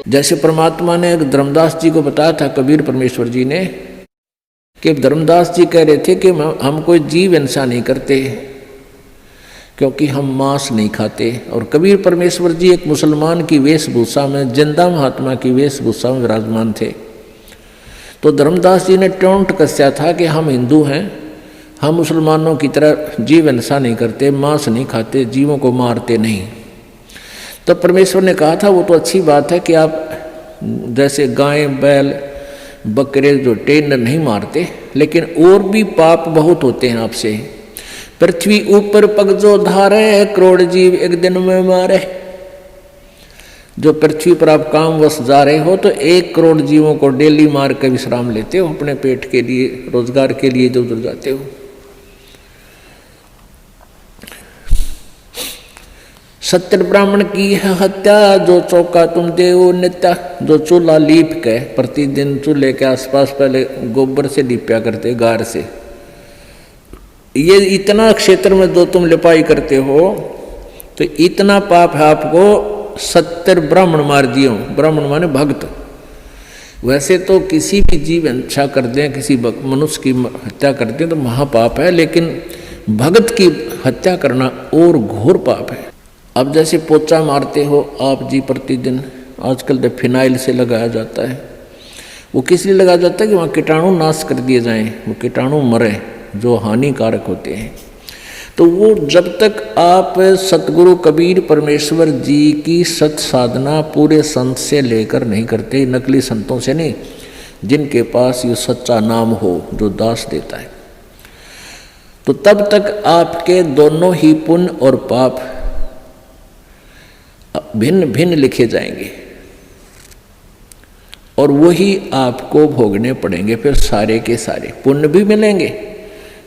जैसे परमात्मा ने धर्मदास जी को बताया था, कबीर परमेश्वर जी ने, कि धर्मदास जी कह रहे थे कि हम कोई जीव हिंसा नहीं करते क्योंकि हम मांस नहीं खाते। और कबीर परमेश्वर जी एक मुसलमान की वेशभूषा में, जिंदा महात्मा की वेशभूषा में विराजमान थे। तो धर्मदास जी ने टोंट कसया था कि हम हिंदू हैं, हम मुसलमानों की तरह जीव हिंसा नहीं करते, मांस नहीं खाते, जीवों को मारते नहीं। तो परमेश्वर ने कहा था वो तो अच्छी बात है कि आप जैसे गाय बैल बकरे जो टेंडर नहीं मारते, लेकिन और भी पाप बहुत होते हैं आपसे। पृथ्वी ऊपर पग जो धारे, करोड़ जीव एक दिन में मारे। जो पृथ्वी पर आप कामवश जा रहे हो तो 1 करोड़ जीवों को डेली मार कर विश्राम लेते हो, अपने पेट के लिए, रोजगार के लिए जो उधर जाते हो। सत्तर ब्राह्मण की है हत्या, जो चौका तुम देव नित्या। जो चूल्हा लीप के प्रतिदिन चूल्हे के आसपास पहले गोबर से लीपया करते, गार से, ये इतना क्षेत्र में जो तुम लिपाई करते हो तो इतना पाप है आपको 70 ब्राह्मण मार दियो। ब्राह्मण माने भक्त। वैसे तो किसी भी जीव हिंसा कर दें, किसी मनुष्य की हत्या कर दें तो महापाप है, लेकिन भक्त की हत्या करना और घोर पाप है। अब जैसे पोचा मारते हो आप जी प्रतिदिन, आजकल तो फिनाइल से लगाया जाता है। वो किस लिए लगाया जाता है कि वहाँ कीटाणु नाश कर दिए जाएं, वो कीटाणु मरे जो हानिकारक होते हैं। तो वो जब तक आप सतगुरु कबीर परमेश्वर जी की सत साधना पूरे संत से लेकर नहीं करते, नकली संतों से नहीं, जिनके पास ये सच्चा नाम हो जो दास देता है, तो तब तक आपके दोनों ही पुण्य और पाप भिन्न भिन्न लिखे जाएंगे और वही आपको भोगने पड़ेंगे। फिर सारे के सारे पुण्य भी मिलेंगे।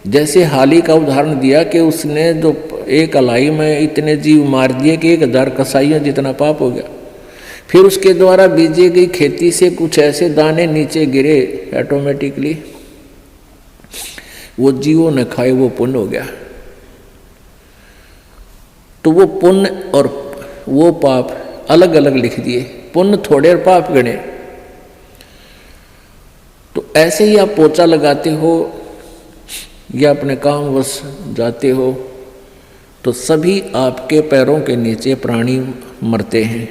जैसे हाली का उदाहरण दिया कि उसने जो एक अलाई में इतने जीव मार दिए कि 1000 कसाईयों जितना पाप हो गया। फिर उसके द्वारा बीजी गई खेती से कुछ ऐसे दाने नीचे गिरे, ऑटोमेटिकली वो जीवों ने खाए, वो पुण्य हो गया। तो वो पुण्य और वो पाप अलग अलग लिख दिए, पुण्य थोड़े और पाप गणे। तो ऐसे ही आप पोचा लगाते हो या अपने काम वश जाते हो तो सभी आपके पैरों के नीचे प्राणी मरते हैं।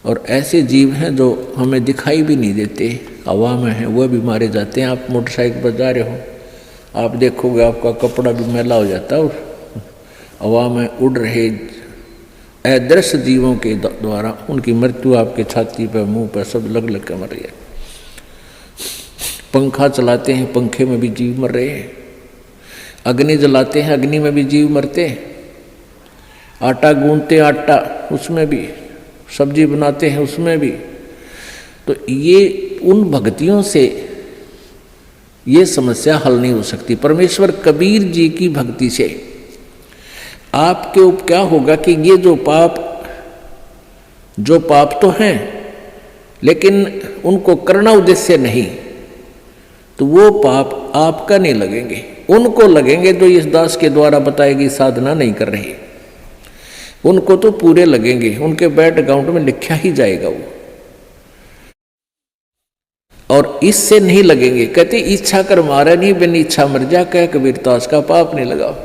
और ऐसे जीव हैं जो हमें दिखाई भी नहीं देते, हवा में हैं, वह भी मारे जाते हैं। आप मोटरसाइकिल पर जा रहे हो, आप देखोगे आपका कपड़ा भी मैला हो जाता है और हवा में उड़ रहे अदृश्य जीवों के द्वारा उनकी मृत्यु आपके छाती पर, मुंह पर सब लग लग कर मर रही है। पंखा चलाते हैं, पंखे में भी जीव मर रहे हैं। अग्नि जलाते हैं, अग्नि में भी जीव मरते हैं। आटा गूंथते, आटा उसमें भी, सब्जी बनाते हैं उसमें भी। तो ये उन भक्तियों से ये समस्या हल नहीं हो सकती। परमेश्वर कबीर जी की भक्ति से आपके ऊपर क्या होगा कि ये जो पाप तो हैं लेकिन उनको करना उद्देश्य नहीं, तो वो पाप आपका नहीं लगेंगे, उनको लगेंगे जो इस दास के द्वारा बताई गई साधना नहीं कर रहे। उनको तो पूरे लगेंगे, उनके बैट अकाउंट में लिखा ही जाएगा वो। और इससे नहीं लगेंगे। कहते इच्छा कर मारा नहीं, बिन इच्छा मर जा, कह कबीरदास का पाप नहीं लगा।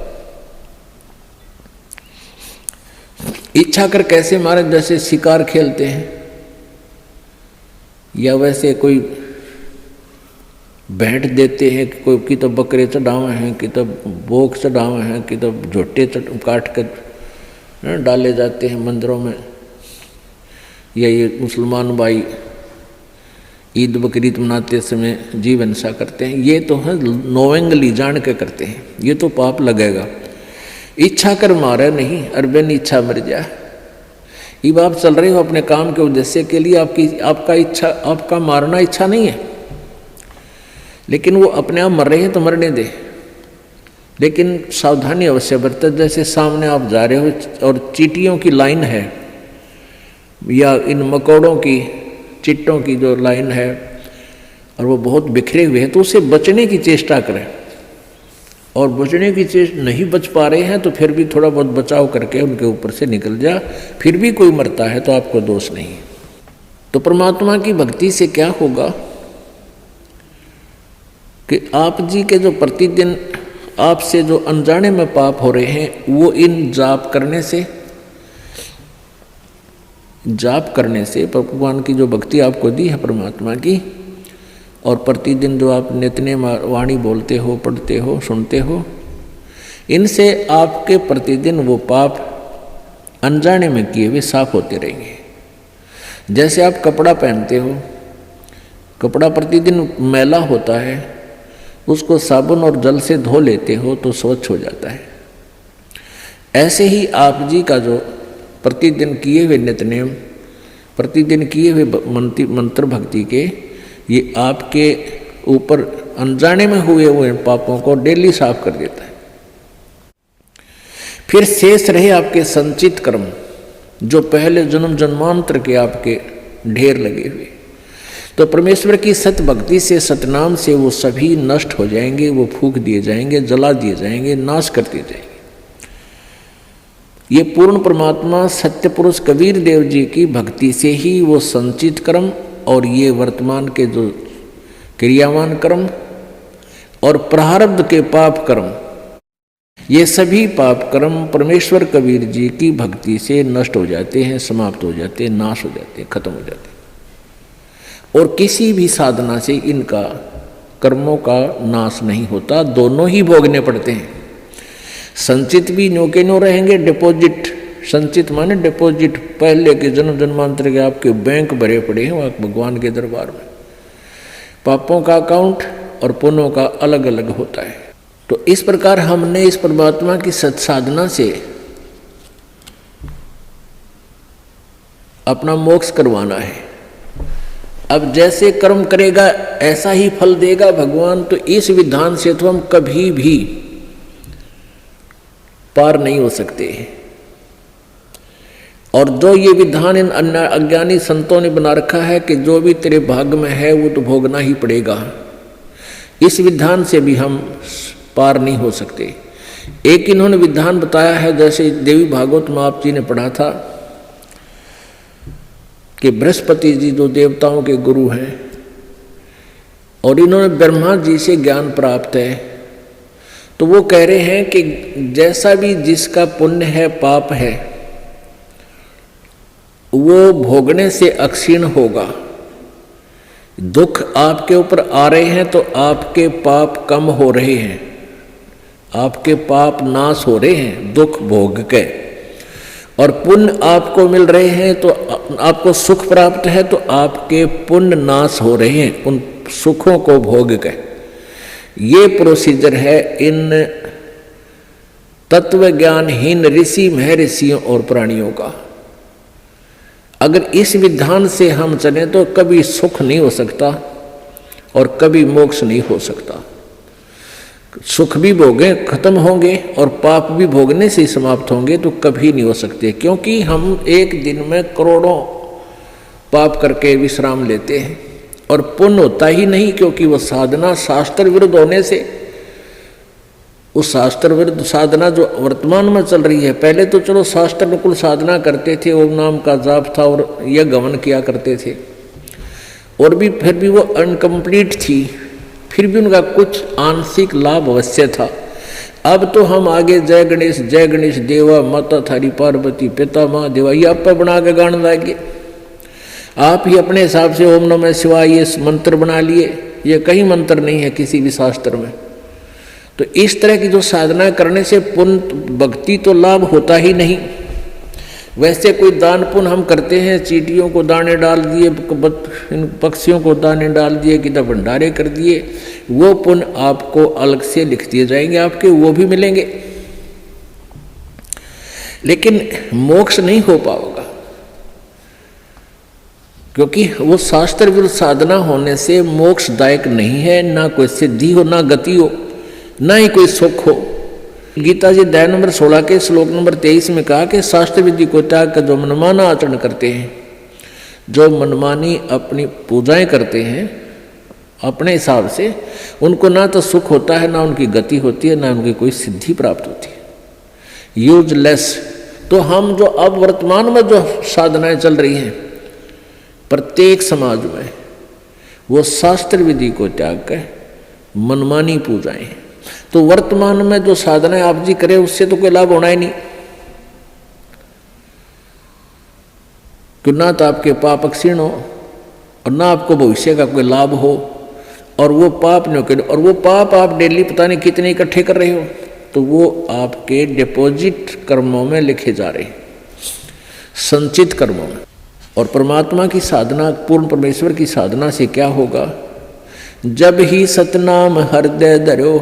इच्छा कर कैसे मारे? जैसे शिकार खेलते हैं या वैसे कोई भेंट देते हैं, कोई की तो बकरे चढ़ावे हैं, कि तो भोग चढ़ावे हैं, कि तो झोटे काट कर डाले जाते हैं मंदिरों में। या ये मुसलमान भाई ईद बकरीद मनाते समय जीव हिंसा करते हैं, ये तो है नोवेंगली जान के करते हैं, ये तो पाप लगेगा। इच्छा कर मारे नहीं, अरबन इच्छा मर जा। अब आप चल रहे हो अपने काम के उद्देश्य के लिए, आपका मारना इच्छा नहीं है, लेकिन वो अपने आप मर रहे हैं तो मरने दे। लेकिन सावधानी अवश्य बरते। जैसे सामने आप जा रहे हो और चींटियों की लाइन है या इन मकोड़ों की चिट्टों की जो लाइन है, और वो बहुत बिखरे हुए हैं, तो उससे बचने की चेष्टा करें। और बचने की चेष्टा नहीं बच पा रहे हैं तो फिर भी थोड़ा बहुत बचाव करके उनके ऊपर से निकल जा, फिर भी कोई मरता है तो आपको दोष नहीं। तो परमात्मा की भक्ति से क्या होगा कि आप जी के जो प्रतिदिन आपसे जो अनजाने में पाप हो रहे हैं, वो इन जाप करने से भगवान की जो भक्ति आपको दी है परमात्मा की, और प्रतिदिन जो आप नित्य वाणी बोलते हो, पढ़ते हो, सुनते हो, इनसे आपके प्रतिदिन वो पाप अनजाने में किए हुए साफ होते रहेंगे। जैसे आप कपड़ा पहनते हो, कपड़ा प्रतिदिन मैला होता है, उसको साबुन और जल से धो लेते हो तो स्वच्छ हो जाता है। ऐसे ही आप जी का जो प्रतिदिन किए हुए नित्य नियम, प्रतिदिन किए हुए मंत्र भक्ति के, ये आपके ऊपर अनजाने में हुए पापों को डेली साफ कर देता है। फिर शेष रहे आपके संचित कर्म, जो पहले जन्म जन्मांतर के आपके ढेर लगे हुए, तो परमेश्वर की सत भक्ति से, सतनाम से वो सभी नष्ट हो जाएंगे, वो फूंक दिए जाएंगे, जला दिए जाएंगे, नाश कर दिए जाएंगे। ये पूर्ण परमात्मा सत्य पुरुष कबीर देव जी की भक्ति से ही वो संचित कर्म और ये वर्तमान के जो क्रियावान कर्म और प्रारब्ध के पाप कर्म, ये सभी पाप कर्म परमेश्वर कबीर जी की भक्ति से नष्ट हो जाते हैं, समाप्त हो जाते हैं, नाश हो जाते हैं, खत्म हो जाते हैं। और किसी भी साधना से इनका कर्मों का नाश नहीं होता, दोनों ही भोगने पड़ते हैं। संचित भी न्यो के न्यो रहेंगे, डिपॉजिट, संचित माने डिपॉजिट, पहले के जन्म जन्मांतर के आपके बैंक भरे पड़े हैं वहाँ भगवान के दरबार में। पापों का अकाउंट और पुण्यों का अलग अलग होता है। तो इस प्रकार हमने इस परमात्मा की सत्साधना से अपना मोक्ष करवाना है। अब जैसे कर्म करेगा ऐसा ही फल देगा भगवान, तो इस विधान से तो हम कभी भी पार नहीं हो सकते। और जो ये विधान इन अन्य अज्ञानी संतों ने बना रखा है कि जो भी तेरे भाग्य में है वो तो भोगना ही पड़ेगा, इस विधान से भी हम पार नहीं हो सकते। एक इन्होंने विधान बताया है, जैसे देवी भागवत में आप जी ने पढ़ा था कि बृहस्पति जी जो देवताओं के गुरु हैं और इन्होंने ब्रह्मा जी से ज्ञान प्राप्त है, तो वो कह रहे हैं कि जैसा भी जिसका पुण्य है, पाप है, वो भोगने से अक्षीण होगा। दुख आपके ऊपर आ रहे हैं तो आपके पाप कम हो रहे हैं, आपके पाप नाश हो रहे हैं दुख भोग के, और पुण्य आपको मिल रहे हैं तो आपको सुख प्राप्त है तो आपके पुण्य नाश हो रहे हैं उन सुखों को भोग के। ये प्रोसीजर है इन तत्व ज्ञानहीन ऋषि महर्षियों और प्राणियों का। अगर इस विधान से हम चलें तो कभी सुख नहीं हो सकता और कभी मोक्ष नहीं हो सकता। सुख भी भोगे खत्म होंगे और पाप भी भोगने से समाप्त होंगे तो कभी नहीं हो सकते, क्योंकि हम एक दिन में करोड़ों पाप करके विश्राम लेते हैं और पुण्य होता ही नहीं, क्योंकि वो साधना शास्त्र विरुद्ध होने से, उस शास्त्र विरुद्ध साधना जो वर्तमान में चल रही है, पहले तो चलो शास्त्र अनुकूल साधना करते थे, ओम नाम का जाप था और यह गमन किया करते थे, और भी फिर भी वो अनकम्प्लीट थी, फिर भी उनका कुछ आंशिक लाभ अवश्य था। अब तो हम आगे जय गणेश देवा माता थारी पार्वती पिता माँ देवा, ये आप बना के गान लाएंगे। आप ही अपने हिसाब से ओम नमः शिवाय ये मंत्र बना लिए, ये कहीं मंत्र नहीं है किसी भी शास्त्र में। तो इस तरह की जो साधना करने से पुण्य भक्ति तो लाभ होता ही नहीं। वैसे कोई दान पुण्य हम करते हैं, चींटियों को दाने डाल दिए, इन पक्षियों को दाने डाल दिए, कि भंडारे कर दिए, वो पुण्य आपको अलग से लिख दिए जाएंगे, आपके वो भी मिलेंगे, लेकिन मोक्ष नहीं हो पाएगा, क्योंकि वो शास्त्र विरुद्ध साधना होने से मोक्षदायक नहीं है। ना कोई सिद्धि हो, ना गति हो, ना ही कोई सुख हो। गीता जी अध्याय नंबर 16 के श्लोक नंबर 23 में कहा कि शास्त्र विधि को त्याग कर जो मनमाना आचरण करते हैं, जो मनमानी अपनी पूजाएं करते हैं, अपने हिसाब से। उनको ना तो सुख होता है, ना उनकी गति होती है, ना उनकी कोई सिद्धि प्राप्त होती है, यूजलेस। तो हम जो अब वर्तमान में जो साधनाएं चल रही हैं प्रत्येक समाज में, वो शास्त्र विधि को त्याग कर मनमानी पूजाएं। तो वर्तमान में जो साधनाएं आप जी करें उससे तो कोई लाभ होना ही नहीं, क्यों ना तो आपके पाप क्षीण हो और ना आपको भविष्य का कोई लाभ हो, और वो पाप नहीं करे, और वो पाप आप डेली पता नहीं कितने इकट्ठे कर रहे हो, तो वो आपके डिपॉजिट कर्मों में लिखे जा रहे हैं, संचित कर्मों में। और परमात्मा की साधना, पूर्ण परमेश्वर की साधना से क्या होगा? जब ही सतनाम हृदय धरो,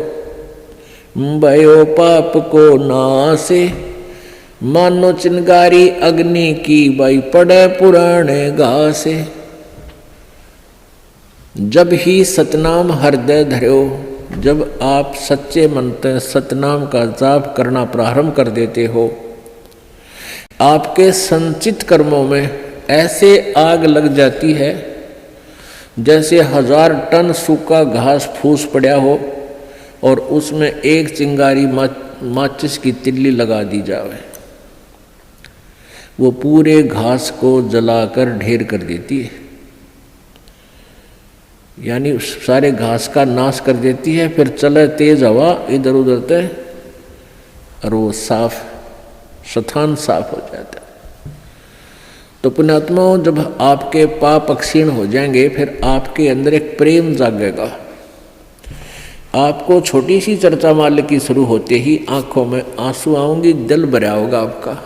भयो पाप को नासे, मानो चिंगारी अग्नि की बाई पड़े पुराने घासे। जब ही सतनाम हृदय धरो, जब आप सच्चे मन से सतनाम का जाप करना प्रारंभ कर देते हो, आपके संचित कर्मों में ऐसे आग लग जाती है जैसे 1000 टन सूखा घास फूस पड़ा हो और उसमें एक चिंगारी माचिस की तिल्ली लगा दी जाए, वो पूरे घास को जलाकर ढेर कर देती है, यानी सारे घास का नाश कर देती है। फिर चले तेज हवा इधर उधर तय और वो साफ स्थान साफ हो जाता है। तो पुण्यात्माओं, जब आपके पाप क्षीण हो जाएंगे, फिर आपके अंदर एक प्रेम जागेगा। आपको छोटी सी चर्चा माल की शुरू होते ही आंखों में आंसू आऊंगी, दिल भरा होगा आपका।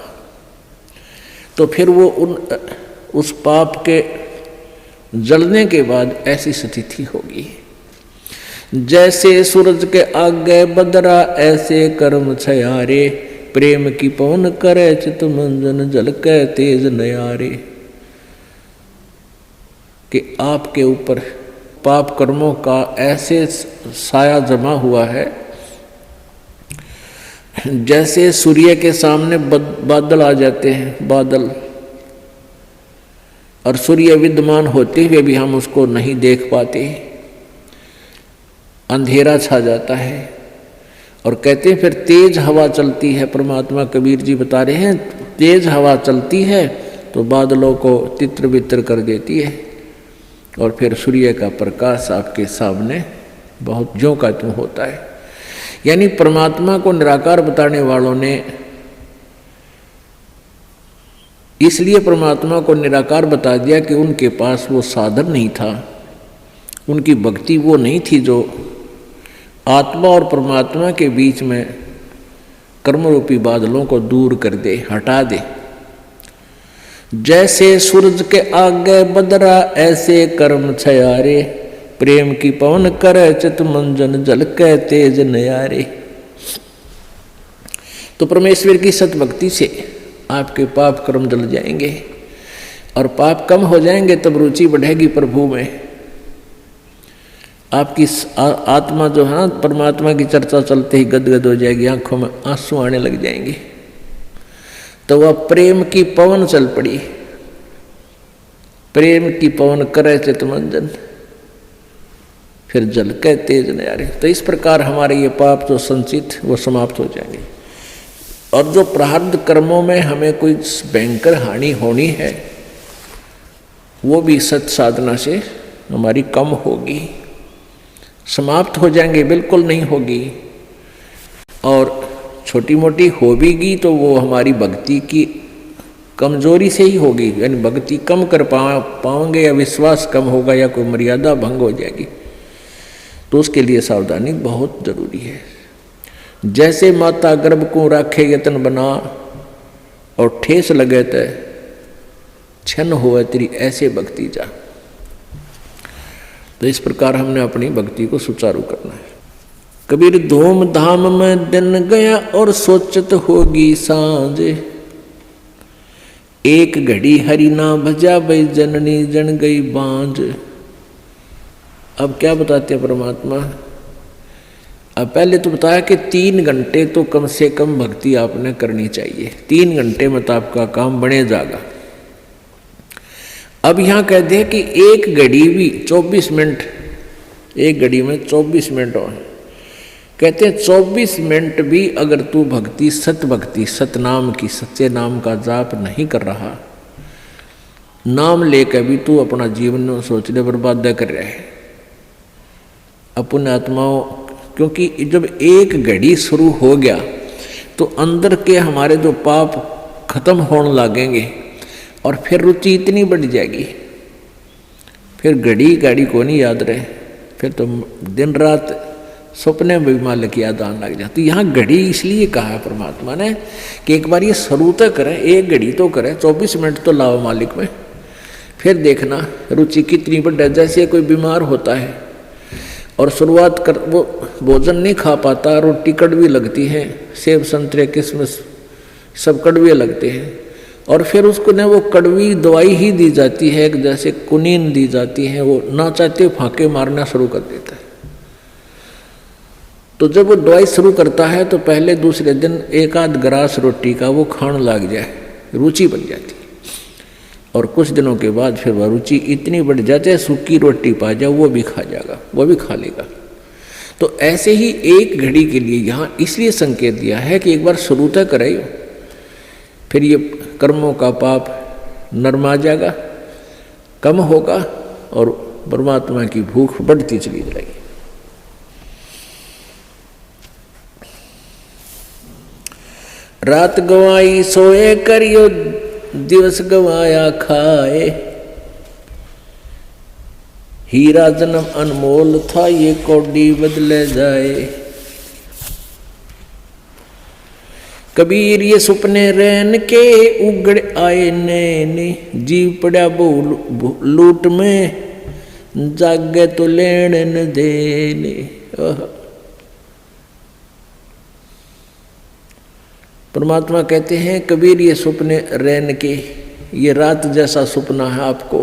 तो फिर वो उस पाप के जलने के बाद ऐसी स्थिति होगी, जैसे सूरज के आगे बदरा ऐसे कर्म छयारे, प्रेम की पवन करे चित मंजन जल के तेज नयारे। कि आपके ऊपर पाप कर्मों का ऐसे साया जमा हुआ है जैसे सूर्य के सामने बादल आ जाते हैं, बादल, और सूर्य विद्यमान होते हुए भी हम उसको नहीं देख पाते, अंधेरा छा जाता है। और कहते हैं फिर तेज हवा चलती है, परमात्मा कबीर जी बता रहे हैं, तेज हवा चलती है तो बादलों को तित्र बित्र कर देती है, और फिर सूर्य का प्रकाश आपके सामने बहुत ज्यों का त्यों होता है। यानी परमात्मा को निराकार बताने वालों ने इसलिए परमात्मा को निराकार बता दिया कि उनके पास वो साधन नहीं था, उनकी भक्ति वो नहीं थी जो आत्मा और परमात्मा के बीच में कर्मरूपी बादलों को दूर कर दे, हटा दे। जैसे सूरज के आगे बदरा ऐसे कर्म छयारे, प्रेम की पवन करे चित मंजन जल के तेज नयारे। तो परमेश्वर की सतभक्ति से आपके पाप कर्म जल जाएंगे और पाप कम हो जाएंगे, तब रुचि बढ़ेगी प्रभु में। आपकी आत्मा जो है परमात्मा की चर्चा चलते ही गदगद हो जाएगी, आंखों में आंसू आने लग जाएंगे। तो वह प्रेम की पवन चल पड़ी, प्रेम की पवन करे चित मंजन, फिर जल के तेज नयारे। तो इस प्रकार हमारे ये पाप जो संचित वो समाप्त हो जाएंगे, और जो प्रारब्ध कर्मों में हमें कोई भयंकर हानि होनी है वो भी सत साधना से हमारी कम होगी, समाप्त हो जाएंगे, बिल्कुल नहीं होगी। और छोटी मोटी हो भी तो वो हमारी भक्ति की कमजोरी से ही होगी, यानी भक्ति कम कर पाओगे, या विश्वास कम होगा, या कोई मर्यादा भंग हो जाएगी। तो उसके लिए सावधानी बहुत जरूरी है। जैसे माता गर्भ को राखे यतन बना, और ठेस लगे तो छन होवे तेरी ऐसे भक्ति जा। तो इस प्रकार हमने अपनी भक्ति को सुचारू करना है। कबीर धूम धाम में दिन गया और सोचत होगी सांझ, एक घड़ी हरि ना भजा भई जननी जन गई बांझ। अब क्या बताते हैं परमात्मा? अब पहले तो बताया कि 3 घंटे तो कम से कम भक्ति आपने करनी चाहिए, 3 घंटे में तो आपका काम बने जाएगा। अब यहां कहते हैं कि एक घड़ी भी 24 मिनट एक घड़ी में 24 मिनट हो। कहते हैं 24 मिनट भी अगर तू भक्ति, सतनाम की, सच्चे नाम का जाप नहीं कर रहा, नाम लेकर भी तू अपना जीवन सोच ले बर्बाद कर रहा है अपने आत्माओं। क्योंकि जब एक घड़ी शुरू हो गया तो अंदर के हमारे जो पाप खत्म होने लगेंगे और फिर रुचि इतनी बढ़ जाएगी, फिर घड़ी को नहीं याद रहे, फिर तो दिन रात सपने में भी मालिक याद आने लग जाती। यहाँ घड़ी इसलिए कहा है परमात्मा ने कि एक बार ये शुरू तो करें, एक घड़ी तो करें, 24 मिनट तो लाओ मालिक में, फिर देखना रुचि कितनी बढ़ जाए। जैसे कोई बीमार होता है और शुरुआत कर वो भोजन नहीं खा पाता, रोटी कड़वी लगती है, सेब संतरे किशमिश सब कड़वे लगते हैं, और फिर उसको न वो कड़वी दवाई ही दी जाती है, जैसे कुनीन दी जाती है, वो ना चाहते फाके मारना शुरू कर देता है। तो जब वो दवाई शुरू करता है तो पहले दूसरे दिन एक आध ग्रास रोटी का वो खाने लग जाए, रुचि बन जाती है, और कुछ दिनों के बाद फिर वह रुचि इतनी बढ़ जाती है, सूखी रोटी पा जाए वो भी खा जाएगा, वो भी खा लेगा। तो ऐसे ही एक घड़ी के लिए यहाँ इसलिए संकेत दिया है कि एक बार शुरू तक करे, फिर ये कर्मों का पाप नरमा जाएगा, कम होगा और परमात्मा की भूख बढ़ती चली जाएगी। रात गवाई सोए करियो, दिवस गवाया खाए, हीरा जन्म अनमोल था, ये कौड़ी बदले जाए। कबीर ये सुपने रैन के उगड़ आए नैने, जीव पड़ा बहु लूट में, जागे तो लेन न देने। परमात्मा कहते हैं कबीर ये सुपने रैन के, ये रात जैसा सुपना है आपको।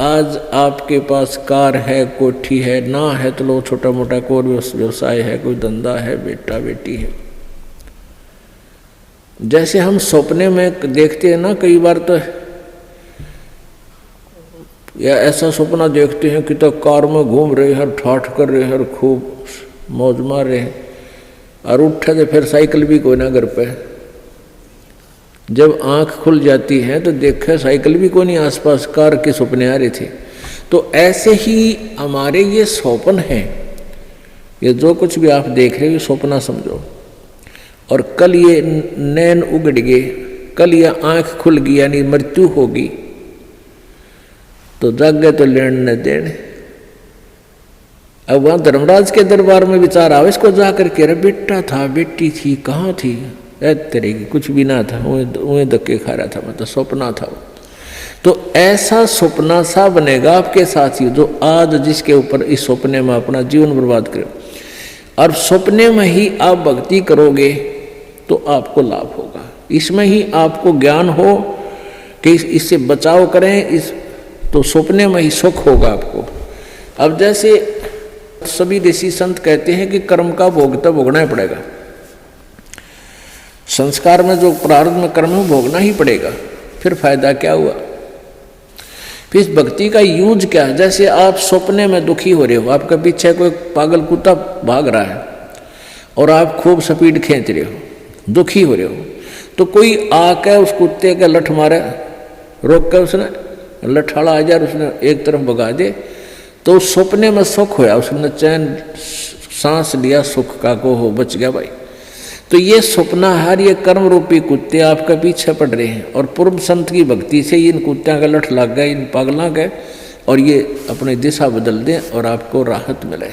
आज आपके पास कार है, कोठी है, ना है तो लो छोटा मोटा कोई व्यवसाय है, कोई धंधा है, बेटा बेटी है। जैसे हम सपने में देखते हैं ना, कई बार तो या ऐसा सपना देखते हैं कि तो कार में घूम रहे हैं, ठाठ कर रहे हैं, खूब मौज मार रहे हैं, और उठे तो फिर साइकिल भी कोई ना घर पे। जब आंख खुल जाती है तो देखे साइकिल भी कोई नहीं आसपास, कार के सपने आ रहे थे। तो ऐसे ही हमारे ये स्वप्न हैं, ये जो कुछ भी आप देख रहे हो सपना समझो। और कल ये नैन उगड़ गए, कल ये आंख खुल गई, यानी मृत्यु होगी, तो जागे तो लेन न देन। अब वहां धर्मराज के दरबार में विचार आवे इसको जाकर के, अरे बेटा था, बेटी थी, कहाँ थी, तेरे की कुछ भी ना था, उन्हें धक्के खा रहा था, मतलब सपना था। तो ऐसा सपना सा बनेगा आपके साथ ही, जो आज जिसके ऊपर इस सपने में अपना जीवन बर्बाद करे। और सपने में ही आप भक्ति करोगे तो आपको लाभ होगा, इसमें ही आपको ज्ञान हो कि इससे बचाव करें, इस तो सपने में ही सुख होगा आपको। अब जैसे सभी ऋषि संत कहते हैं कि कर्म का भोग तो भोगना ही पड़ेगा, संस्कार में जो प्रारब्ध में कर्म है भोगना ही पड़ेगा, फिर फायदा क्या हुआ। फिर इस भक्ति का यूज क्या है। जैसे आप सपने में दुखी हो रहे हो, आपके पीछे कोई पागल कुत्ता भाग रहा है और आप खूब स्पीड खींच रहे हो, दुखी हो रहे हो, तो कोई आके उस कुत्ते का लठ मारे, रोक कर उसने लठाड़ा आ जाए, उसने एक तरफ भगा दे, तो सपने में सुख होया, उसने चैन सांस लिया सुख का, को हो बच गया भाई। तो ये सपना हर ये कर्म रूपी कुत्ते आपका पीछे पड़ रहे हैं, और पूर्व संत की भक्ति से इन कुत्तों का लठ लग गए, इन पागलों के, और ये अपनी दिशा बदल दें और आपको राहत मिले।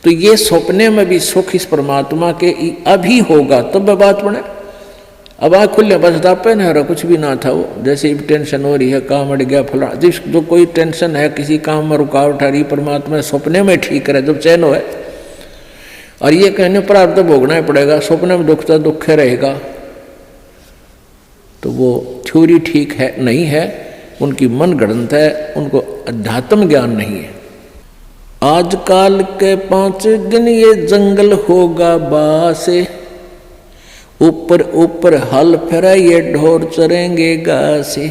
तो ये सपने में भी सुख इस परमात्मा के अभी होगा तब बात बने। अब आँख खुले बस दापे न रहा, कुछ भी ना था वो, जैसे भी टेंशन हो रही है, काम अड़ गया फला, जिस जो कोई टेंशन है, किसी काम में रुकावट आ रही, परमात्मा सपने में ठीक करे जब चैन हो। और ये कहने पर आप तो भोगना ही पड़ेगा, सपने में दुख तो दुख रहेगा, तो वो थ्योरी ठीक है नहीं है, उनकी मन गणत है, उनको अध्यात्म ज्ञान नहीं है। आजकल के 5 दिन ये जंगल होगा बासे, ऊपर ऊपर हल फिरा ये ढोर चरेंगे घासे।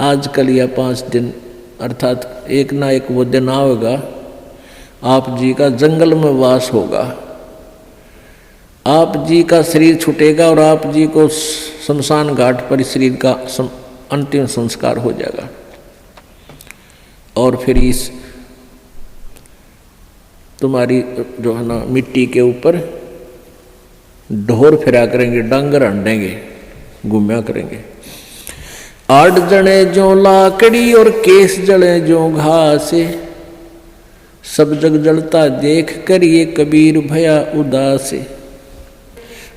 आजकल या 5 दिन अर्थात एक ना एक वो दिन आएगा आप जी का जंगल में वास होगा, आप जी का शरीर छूटेगा और आप जी को शमशान घाट पर शरीर का अंतिम संस्कार हो जाएगा। और फिर इस तुम्हारी जो है ना मिट्टी के ऊपर ढोर फिरा करेंगे, डांगर अंडेंगे, घूमया करेंगे। 8 जने जो लाकड़ी और केस जले जो घास, सब जग जलता देख कर ये कबीर भया उदास।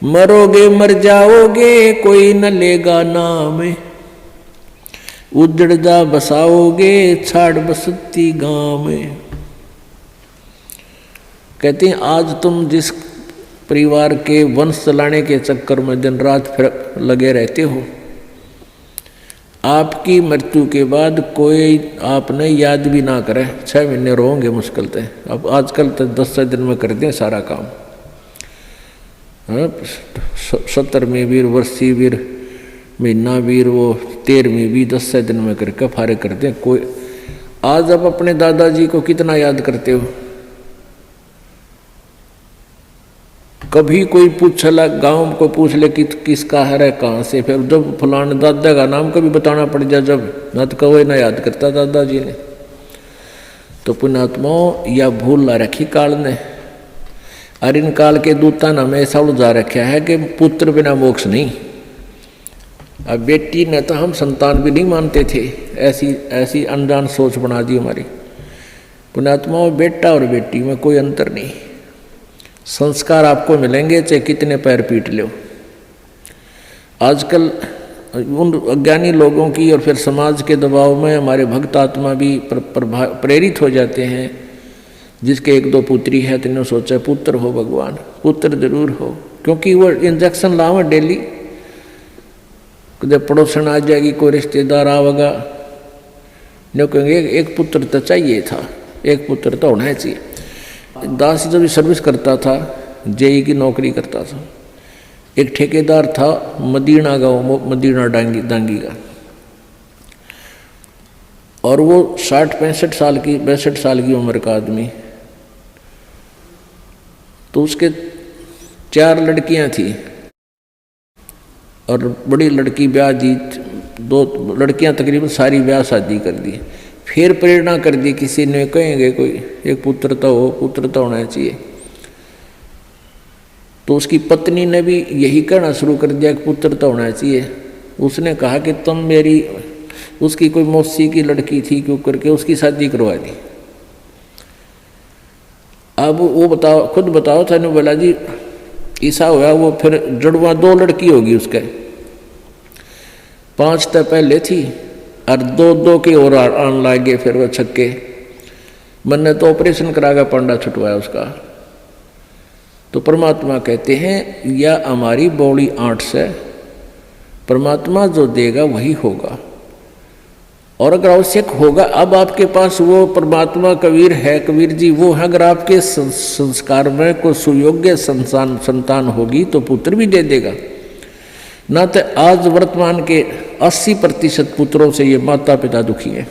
मरोगे मर जाओगे कोई न लेगा नाम, उजड़ जा बसाओगे छाड़ बसती गांव में। कहते हैं आज तुम जिस परिवार के वंश चलाने के चक्कर में दिन रात फिर लगे रहते हो, आपकी मृत्यु के बाद कोई आपने याद भी ना करे, 6 महीने रहोगे मुश्किल से। अब आजकल तो 10 दिन में कर दें सारा काम। 70वीं वीर, वर्षी वीर, महीना वीर, वो 13वीं भी 10 दिन में करके फारे करते हैं। कोई आज आप अपने दादाजी को कितना याद करते हो? कभी कोई पूछला, गांव को पूछ ले कि किसका है कहाँ से, फिर जब फलाने दादा का नाम कभी बताना पड़ जाए, जब ना तो कोई ना याद करता दादाजी ने। तो पुण्यात्माओं या भूल ला रखी काल ने, और इन काल के दूता ने हमें ऐसा उलझा रखा है कि पुत्र बिना मोक्ष नहीं। अब बेटी ने तो हम संतान भी नहीं मानते थे, ऐसी अनजान सोच बना दी हमारी। पुण्यात्माओं बेटा और बेटी में कोई अंतर नहीं, संस्कार आपको मिलेंगे चाहे कितने पैर पीट लो। आजकल उन अज्ञानी लोगों की और फिर समाज के दबाव में हमारे भक्त आत्मा भी प्रेरित हो जाते हैं। जिसके 1-2 पुत्री है तो इन्होंने सोचा पुत्र हो भगवान, पुत्र जरूर हो, क्योंकि वो इंजेक्शन लाओ डेली। कदे पड़ोसन आ जाएगी, कोई रिश्तेदार आवेगा, नहीं कहेंगे एक पुत्र तो चाहिए था, एक पुत्र तो होना चाहिए। दास जब सर्विस करता था, जेई की नौकरी करता था, एक ठेकेदार था मदीना गाँव, मदीना दांगी का, और वो 60-65 साल की 62 साल की उम्र का आदमी। तो उसके 4 लड़कियां थी और बड़ी लड़की ब्याह दी, 2 लड़कियां तकरीबन सारी ब्याह शादी कर दी। फिर प्रेरणा कर दी, किसी ने कहेंगे कोई एक पुत्र तो हो, पुत्र तो होना चाहिए। तो उसकी पत्नी ने भी यही कहना शुरू कर दिया कि पुत्र तो होना चाहिए। उसने कहा कि तुम मेरी, उसकी कोई मौसी की लड़की थी, क्यों करके उसकी शादी करवा दी। अब वो बताओ, खुद बताओ था, ने बोला जी ऐसा हुआ, वो फिर जड़वा 2 लड़की होगी उसके, 5 तो पहले थी और 2 के और आन लागे। फिर वो छक्के मैंने तो ऑपरेशन करागा, पांडा छुटवाया उसका। तो परमात्मा कहते हैं या हमारी बौड़ी आंट से परमात्मा जो देगा वही होगा, और अगर आवश्यक होगा, अब आपके पास वो परमात्मा कबीर है, कबीर जी वो है, अगर आपके संस्कार में कोई सुयोग्य संतान होगी तो पुत्र भी दे देगा। ना तो आज वर्तमान के 80% पुत्रों से ये माता पिता दुखी है।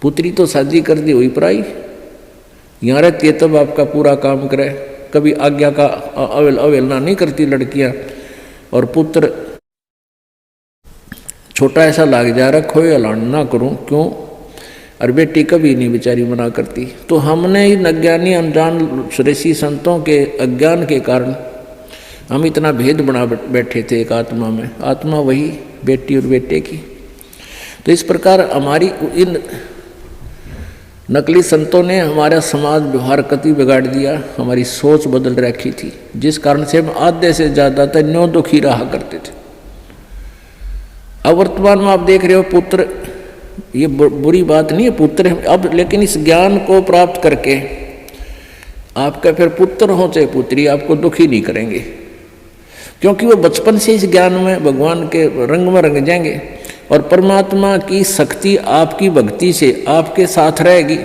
पुत्री तो शादी कर दी हुई पराई, यहाँ रहती है तब आपका पूरा काम करे, कभी आज्ञा का अवहेलना नहीं करती लड़कियां, और पुत्र छोटा ऐसा लाग जा रहा, खोए अलान ना करूं क्यों, और बेटी कभी नहीं बेचारी मना करती। तो हमने इन अज्ञानी अनजान ऋषि संतों के अज्ञान के कारण हम इतना भेद बना बैठे थे एक आत्मा में, आत्मा वही बेटी और बेटे की। तो इस प्रकार हमारी इन नकली संतों ने हमारा समाज व्यवहार कति बिगाड़ दिया, हमारी सोच बदल रखी थी, जिस कारण से हम आधे से ज़्यादा तक न्यों दुखी रहा करते थे। अब वर्तमान में आप देख रहे हो पुत्र, ये बुरी बात नहीं है पुत्र अब, लेकिन इस ज्ञान को प्राप्त करके आपका फिर पुत्र हो चाहे पुत्री आपको दुखी नहीं करेंगे, क्योंकि वो बचपन से इस ज्ञान में भगवान के रंग में रंग जाएंगे, और परमात्मा की शक्ति आपकी भक्ति से आपके साथ रहेगी।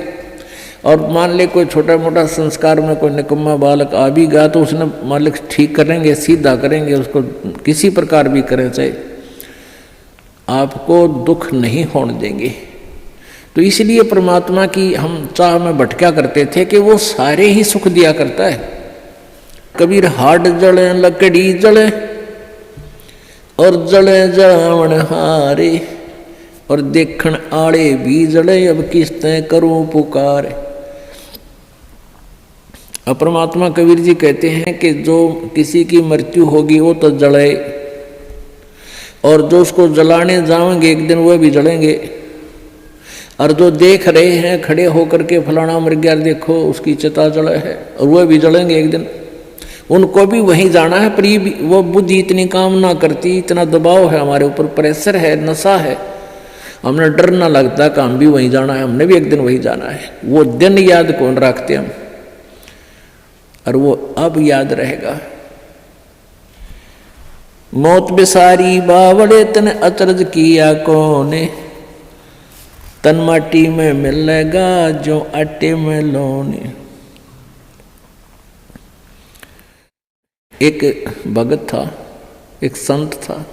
और मान ले कोई छोटा मोटा संस्कार में कोई निकम्मा बालक आ भी गया तो उसने मालिक ठीक करेंगे, सीधा करेंगे, उसको किसी प्रकार भी करें, चाहे आपको दुख नहीं होने देंगे। तो इसलिए परमात्मा की हम चाह में भटका करते थे कि वो सारे ही सुख दिया करता है। कबीर हाड जले लकड़ी जले और जले जलावन हारे, और देखण आड़े भी जले अब किसते करूं पुकार। अब परमात्मा कबीर जी कहते हैं कि जो किसी की मृत्यु होगी वो तो जले, और जो उसको जलाने जाएंगे एक दिन वह भी जलेंगे, और जो देख रहे हैं खड़े होकर के फलाना मर गया देखो उसकी चिता जले है, और वह भी जलेंगे एक दिन, उनको भी वहीं जाना है। पर वो बुद्धि इतनी काम ना करती, इतना दबाव है हमारे ऊपर, प्रेशर है, नशा है, हमने डर ना लगता कि हम भी वहीं जाना है, हमने भी एक दिन वहीं जाना है। वो दिन याद कौन रखते हम, और वो अब याद रहेगा। मौत बिसारी बावड़े तन अचरज किया कोने, तन माटी में मिलेगा जो आटे में लोने। एक भगत था, एक संत था,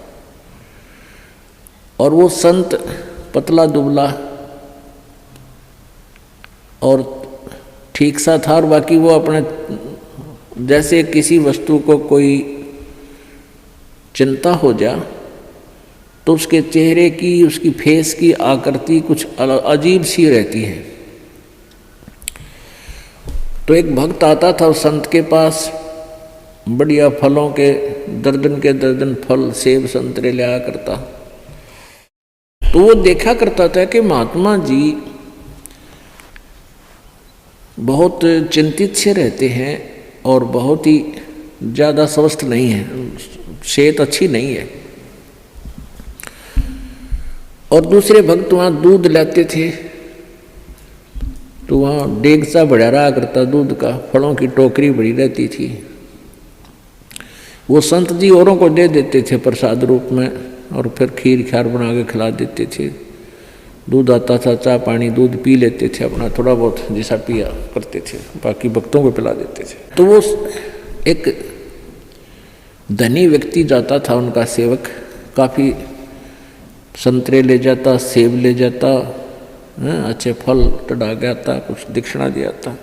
और वो संत पतला दुबला और ठीक सा था, और बाकी वो अपने जैसे किसी वस्तु को कोई चिंता हो जा तो उसके चेहरे की, उसकी फेस की आकृति कुछ अजीब सी रहती है। तो एक भक्त आता था उस संत के पास, बढ़िया फलों के दर्जन फल, सेब संतरे ले आया करता। तो वो देखा करता था कि महात्मा जी बहुत चिंतित से रहते हैं और बहुत ही ज़्यादा स्वस्थ नहीं है, सेहत अच्छी नहीं है। और दूसरे भक्त वहाँ दूध लाते थे तो वहाँ डेग सा बढ़ा रहा करता दूध का, फलों की टोकरी बड़ी रहती थी। वो संत जी औरों को दे देते थे प्रसाद रूप में, और फिर खीर खार बना के खिला देते थे। दूध आता था, चाय पानी दूध पी लेते थे, अपना थोड़ा बहुत जैसा पिया करते थे, बाकी भक्तों को पिला देते थे। तो वो एक धनी व्यक्ति जाता था, उनका सेवक, काफ़ी संतरे ले जाता, सेब ले जाता, अच्छे फल टड़ा गया था, कुछ दक्षिणा दिया था।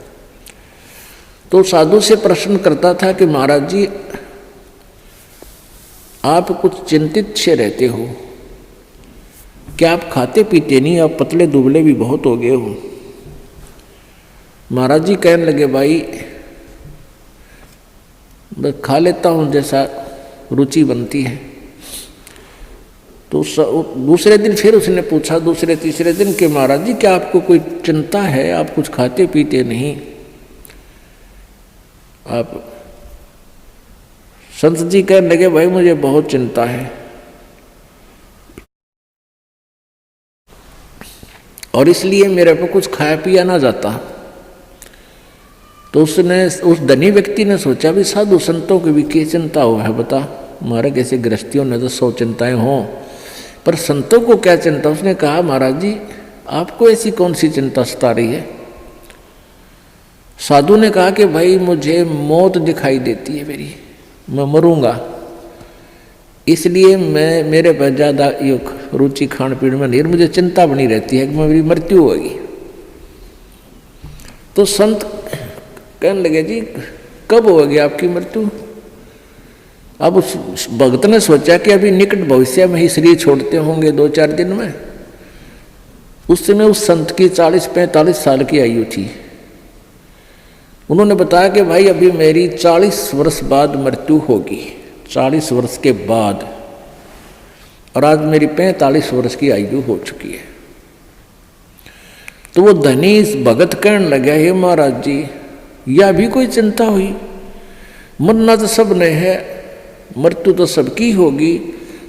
तो साधु से प्रश्न करता था कि महाराज जी आप कुछ चिंतित से रहते हो, क्या आप खाते पीते नहीं, आप पतले दुबले भी बहुत हो गए हो। महाराज जी कहने लगे भाई बस खा लेता हूँ जैसा रुचि बनती है। तो दूसरे दिन फिर उसने पूछा, दूसरे तीसरे दिन कि महाराज जी क्या आपको कोई चिंता है, आप कुछ खाते पीते नहीं। आप संत जी कहने लगे भाई मुझे बहुत चिंता है, और इसलिए मेरे को कुछ खाया पिया ना जाता। तो उस धनी व्यक्ति ने सोचा भी साधु संतों की भी क्या चिंता हो है बता, हमारे कैसे गृहस्थियों ने तो 100 चिंताएं हों, पर संतों को क्या चिंता। उसने कहा महाराज जी आपको ऐसी कौन सी चिंता सता रही है। साधु ने कहा कि भाई मुझे मौत दिखाई देती है मेरी, मैं मरूंगा, इसलिए मेरे पर ज़्यादा रुचि खान पीन में नहीं, मुझे चिंता बनी रहती है कि मेरी मृत्यु होगी। तो संत कहने लगे जी कब होगी आपकी मृत्यु। अब उस भक्त ने सोचा कि अभी निकट भविष्य में ही शरीर छोड़ते होंगे 2-4 दिन में। उस समय उस संत की 40-45 साल की आयु थी। उन्होंने बताया कि भाई अभी मेरी 40 वर्ष बाद मृत्यु होगी, 40 वर्ष के बाद, और आज मेरी 45 वर्ष की आयु हो चुकी है। तो वो धनी इस भगत कहने लगा हे महाराज जी यह भी कोई चिंता हुई, मरना तो सब ने है, मृत्यु तो सबकी होगी,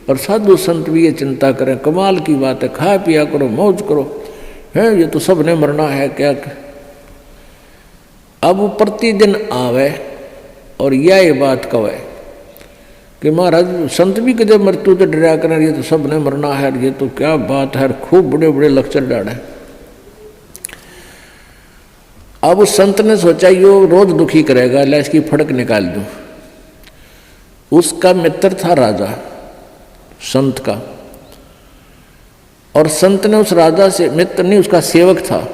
और साधु संत भी ये चिंता करें, कमाल की बात है, खा पिया करो, मौज करो, है ये तो सब ने मरना है क्या। अब वो प्रतिदिन आवे और यह बात कहे कि महाराज संत भी कदे मृत्यु तो डरा करें, ये तो सब ने मरना है, ये तो क्या बात है, खूब बड़े बड़े लेक्चर डाले। अब उस संत ने सोचा यो रोज दुखी करेगा, ला इसकी फड़क निकाल दूं। उसका मित्र था राजा संत का, और संत ने उस राजा से, मित्र नहीं उसका सेवक था,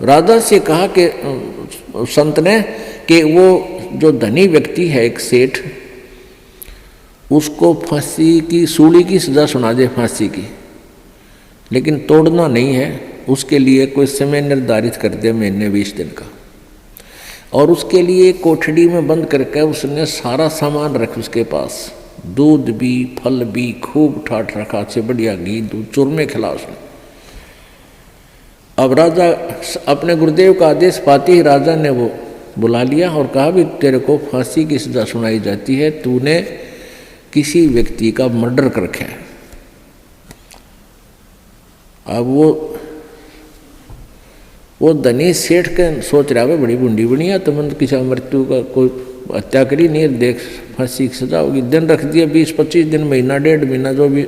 राजा से कहा कि संत ने कि वो जो धनी व्यक्ति है एक सेठ, उसको फांसी की सूली की सजा सुना दे, फांसी की, लेकिन तोड़ना नहीं है, उसके लिए कोई समय निर्धारित कर दे, महीने 20 दिन का। और उसके लिए कोठड़ी में बंद करके उसने सारा सामान रख उसके पास, दूध भी फल भी खूब ठाठ रखा, अच्छे बढ़िया घी दूध चूरमे खिला उसने। अब राजा अपने गुरुदेव का आदेश पाते ही राजा ने वो बुला लिया और कहा भी तेरे को फांसी की सजा सुनाई जाती है, तूने किसी व्यक्ति का मर्डर कर रखा है। अब वो धनी सेठ के सोच रहा है बड़ी बुंडी बनिया, तो मन किसी मृत्यु का कोई हत्या करी नहीं, देख फांसी की सजा होगी। दिन रख दिया 20-25 दिन, महीना 1.5 महीना जो भी।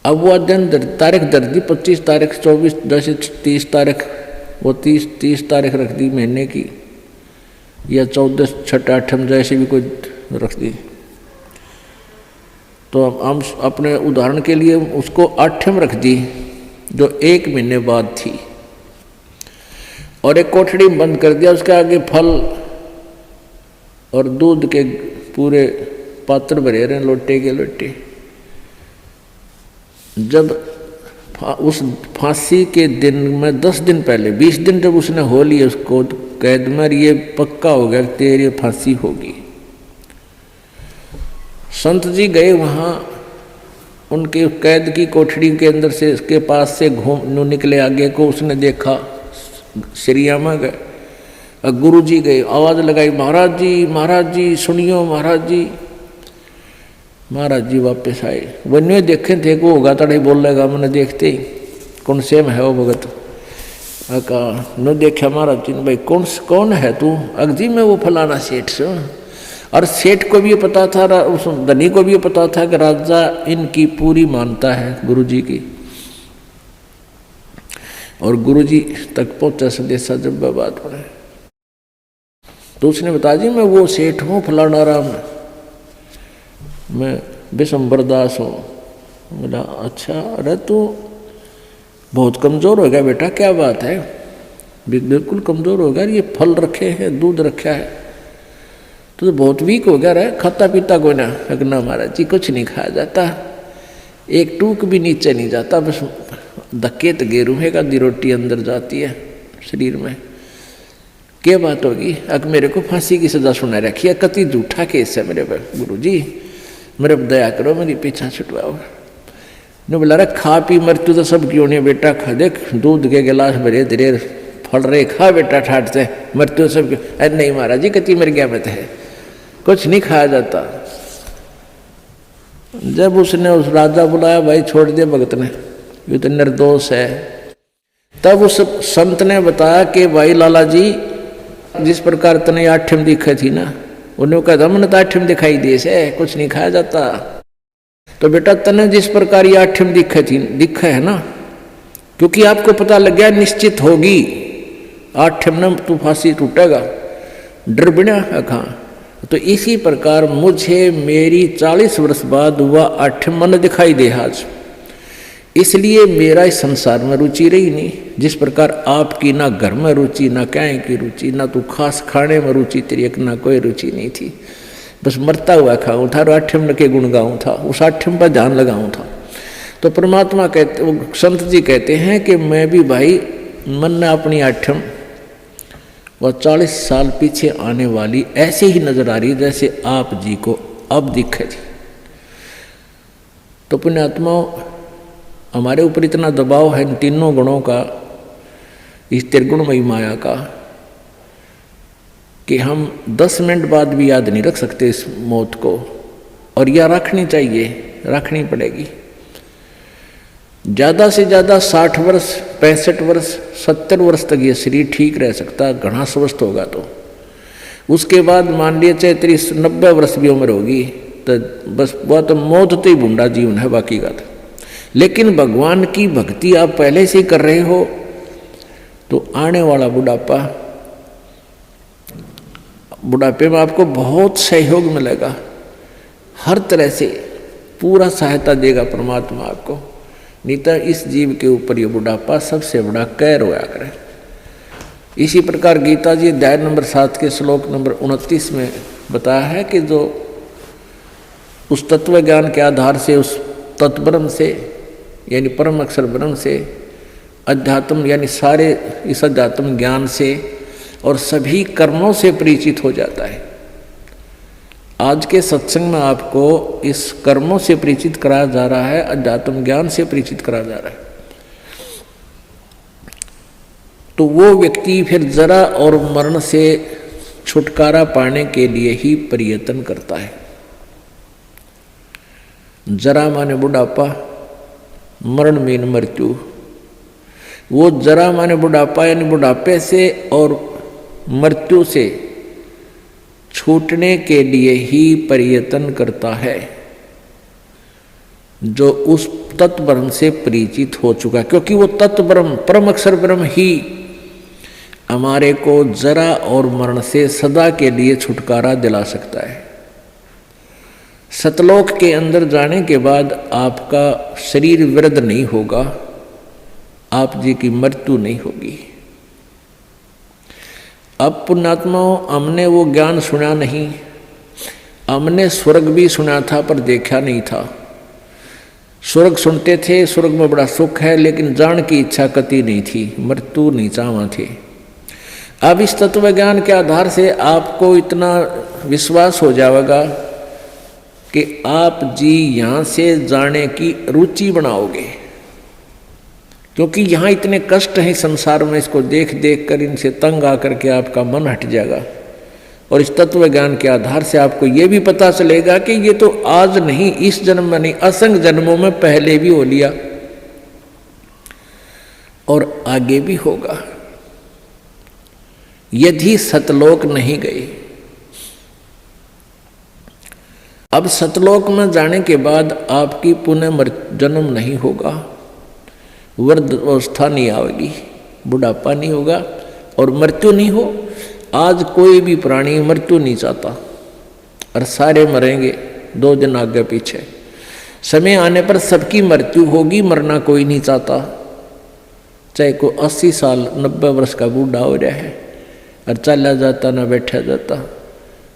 अब वो दिन तारीख दर दी 25 तारीख 24 10 30 तारीख, वो 30 तारीख रख दी महीने की, या 14 6 8 जैसे भी कोई रख दी। तो हम अपने उदाहरण के लिए उसको 8 रख दी, जो 1 महीने बाद थी, और एक कोठड़ी में बंद कर दिया। उसके आगे फल और दूध के पूरे पात्र भरे रहे, लोटे के लोटे। जब उस फांसी के दिन में 10 दिन पहले, 20 दिन जब उसने हो लिया उसको कैद में, ये पक्का हो गया तेरी फांसी होगी। संत जी गए वहाँ, उनके कैद की कोठड़ी के अंदर से, इसके पास से घूम निकले आगे को, उसने देखा श्रीयामा गए। गुरु जी गए, आवाज़ लगाई, महाराज जी सुनियो महाराज जी। महाराज जी वापस आए, वन्य देखे थे को होगा तड़े बोल लेगा, मैंने देखते ही कौन से में है वो भगत। कहा न देखा महाराज जी ने, भाई कौन है तू? अगजी में वो फलाना सेठ से। और सेठ को भी पता था, उस धनी को भी पता था कि राजा इनकी पूरी मानता है गुरु जी की। और गुरुजी तक पहुंचा संदेशा जब बात पड़े, तो उसने बता दी मैं वो सेठ हूँ फलाना राम, मैं विशंबर दास हूँ। बोला अच्छा, अरे तू बहुत कमज़ोर हो गया बेटा, क्या बात है? बिल्कुल कमज़ोर हो गया, ये फल रखे हैं, दूध रखा है, तो बहुत वीक हो गया रहा, खाता पीता कोई ना। ना महाराज जी कुछ नहीं खाया जाता, एक टूक भी नीचे नहीं जाता, बस धक्के तो गेरू है, आधी रोटी अंदर जाती है शरीर में। क्या बात होगी? अब मेरे को फांसी की सजा सुना रखी है, कति झूठा केस है मेरे पर, गुरु जी मेरे पर दया करो, मेरी पीछा छुटवाओ। ने बोला अरे खा पी मृत्यु तो सब क्यों नहीं बेटा, खा देख दूध के गिलास भरे धीरे फल रहे, खा बेटा ठाट से, मृत्यु सब क्यों? अरे नहीं महाराज जी कति मेरे क्या मत है, कुछ नहीं खाया जाता। जब उसने उस राजा बुलाया, भाई छोड़ दिया भगत ने, ये तो निर्दोष है। तब उस संत ने बताया कि भाई लाला जी जिस प्रकार तने 8 दिखे थी ना, उन्होंने कहा था मैंने तो 8 दिखाई दिए से, कुछ नहीं खाया जाता। तो बेटा तने जिस प्रकार ये 8 दिखे है ना, क्योंकि आपको पता लग गया निश्चित होगी 8 में तू फांसी टूटेगा, डर बिना कहाँ। तो इसी प्रकार मुझे मेरी 40 वर्ष बाद हुआ 8 मन दिखाई दे आज, इसलिए मेरा इस संसार में रुचि रही नहीं। जिस प्रकार आपकी ना घर में रुचि, ना कहीं की रुचि, ना तू खास खाने में रुचि तेरी, एक ना कोई रुचि नहीं थी, बस मरता हुआ खाऊं था और 8 के गुण गाऊं था, उस 8 पर ध्यान लगाऊं था। तो परमात्मा कहते, संत जी कहते हैं कि मैं भी भाई मन ने अपनी 8 वह 40 साल पीछे आने वाली ऐसे ही नजर आ रही जैसे आप जी को अब दिखे थी। तो पुण्यात्माओं, हमारे ऊपर इतना दबाव है इन तीनों गुणों का, इस त्रिगुणमयी माया का, कि हम 10 मिनट बाद भी याद नहीं रख सकते इस मौत को। और यह रखनी चाहिए, रखनी पड़ेगी। ज़्यादा से ज़्यादा 60 वर्ष, 65 वर्ष, 70 वर्ष तक ये शरीर ठीक रह सकता, घना स्वस्थ होगा। तो उसके बाद मान लिया चाहे 90 वर्ष भी उम्र होगी, तो बस वह तो मौत तो ही बूढ़ा जीवन है, बाकी का। लेकिन भगवान की भक्ति आप पहले से ही कर रहे हो, तो आने वाला बुढ़ापे में आपको बहुत सहयोग मिलेगा, हर तरह से पूरा सहायता देगा परमात्मा आपको। नहीं तो इस जीव के ऊपर ये बुढ़ापा सबसे बड़ा कहर होया करे। इसी प्रकार गीता जी अध्याय नंबर 7 के श्लोक नंबर 29 में बताया है कि जो उस तत्व ज्ञान के आधार से, उस तत्ब्रह्म से यानी परम अक्षर ब्रह्म से, अध्यात्म यानी सारे इस अध्यात्म ज्ञान से और सभी कर्मों से परिचित हो जाता है। आज के सत्संग में आपको इस कर्मों से परिचित कराया जा रहा है, अध्यात्म ज्ञान से परिचित कराया जा रहा है। तो वो व्यक्ति फिर जरा और मरण से छुटकारा पाने के लिए ही प्रयत्न करता है। जरा माने बुढ़ापा, मरण मीन मृत्यु। वो जरा माने बुढ़ापा यानी बुढ़ापे से और मृत्यु से छूटने के लिए ही प्रयत्न करता है, जो उस तत्व ब्रह्म से परिचित हो चुका है। क्योंकि वो तत्व ब्रह्म, परम अक्षर ब्रह्म ही हमारे को जरा और मरण से सदा के लिए छुटकारा दिला सकता है। सतलोक के अंदर जाने के बाद आपका शरीर वृद्ध नहीं होगा, आप जी की मृत्यु नहीं होगी। अब पुण्यात्माओं, हमने वो ज्ञान सुना नहीं, हमने स्वर्ग भी सुना था पर देखा नहीं था। स्वर्ग सुनते थे, स्वर्ग में बड़ा सुख है, लेकिन जान की इच्छा कति नहीं थी, मृत्यु नहीं चाहवा थे। अब इस तत्व ज्ञान के आधार से आपको इतना विश्वास हो जाएगा कि आप जी यहाँ से जाने की रुचि बनाओगे, क्योंकि यहाँ इतने कष्ट हैं संसार में, इसको देख देख कर इनसे तंग आकर के आपका मन हट जाएगा। और इस तत्व ज्ञान के आधार से आपको ये भी पता चलेगा कि ये तो आज नहीं, इस जन्म में नहीं, असंख्य जन्मों में पहले भी हो लिया और आगे भी होगा, यदि सतलोक नहीं गए। अब सतलोक में जाने के बाद आपकी पुनः जन्म नहीं होगा, वृद्ध अवस्था नहीं आएगी, बुढ़ापा नहीं होगा और मृत्यु नहीं हो। आज कोई भी प्राणी मृत्यु नहीं चाहता और सारे मरेंगे 2 दिन आगे पीछे। समय आने पर सबकी मृत्यु होगी, मरना कोई नहीं चाहता। चाहे कोई 80 साल 90 वर्ष का बूढ़ा हो रहा है और चला जाता ना बैठा जाता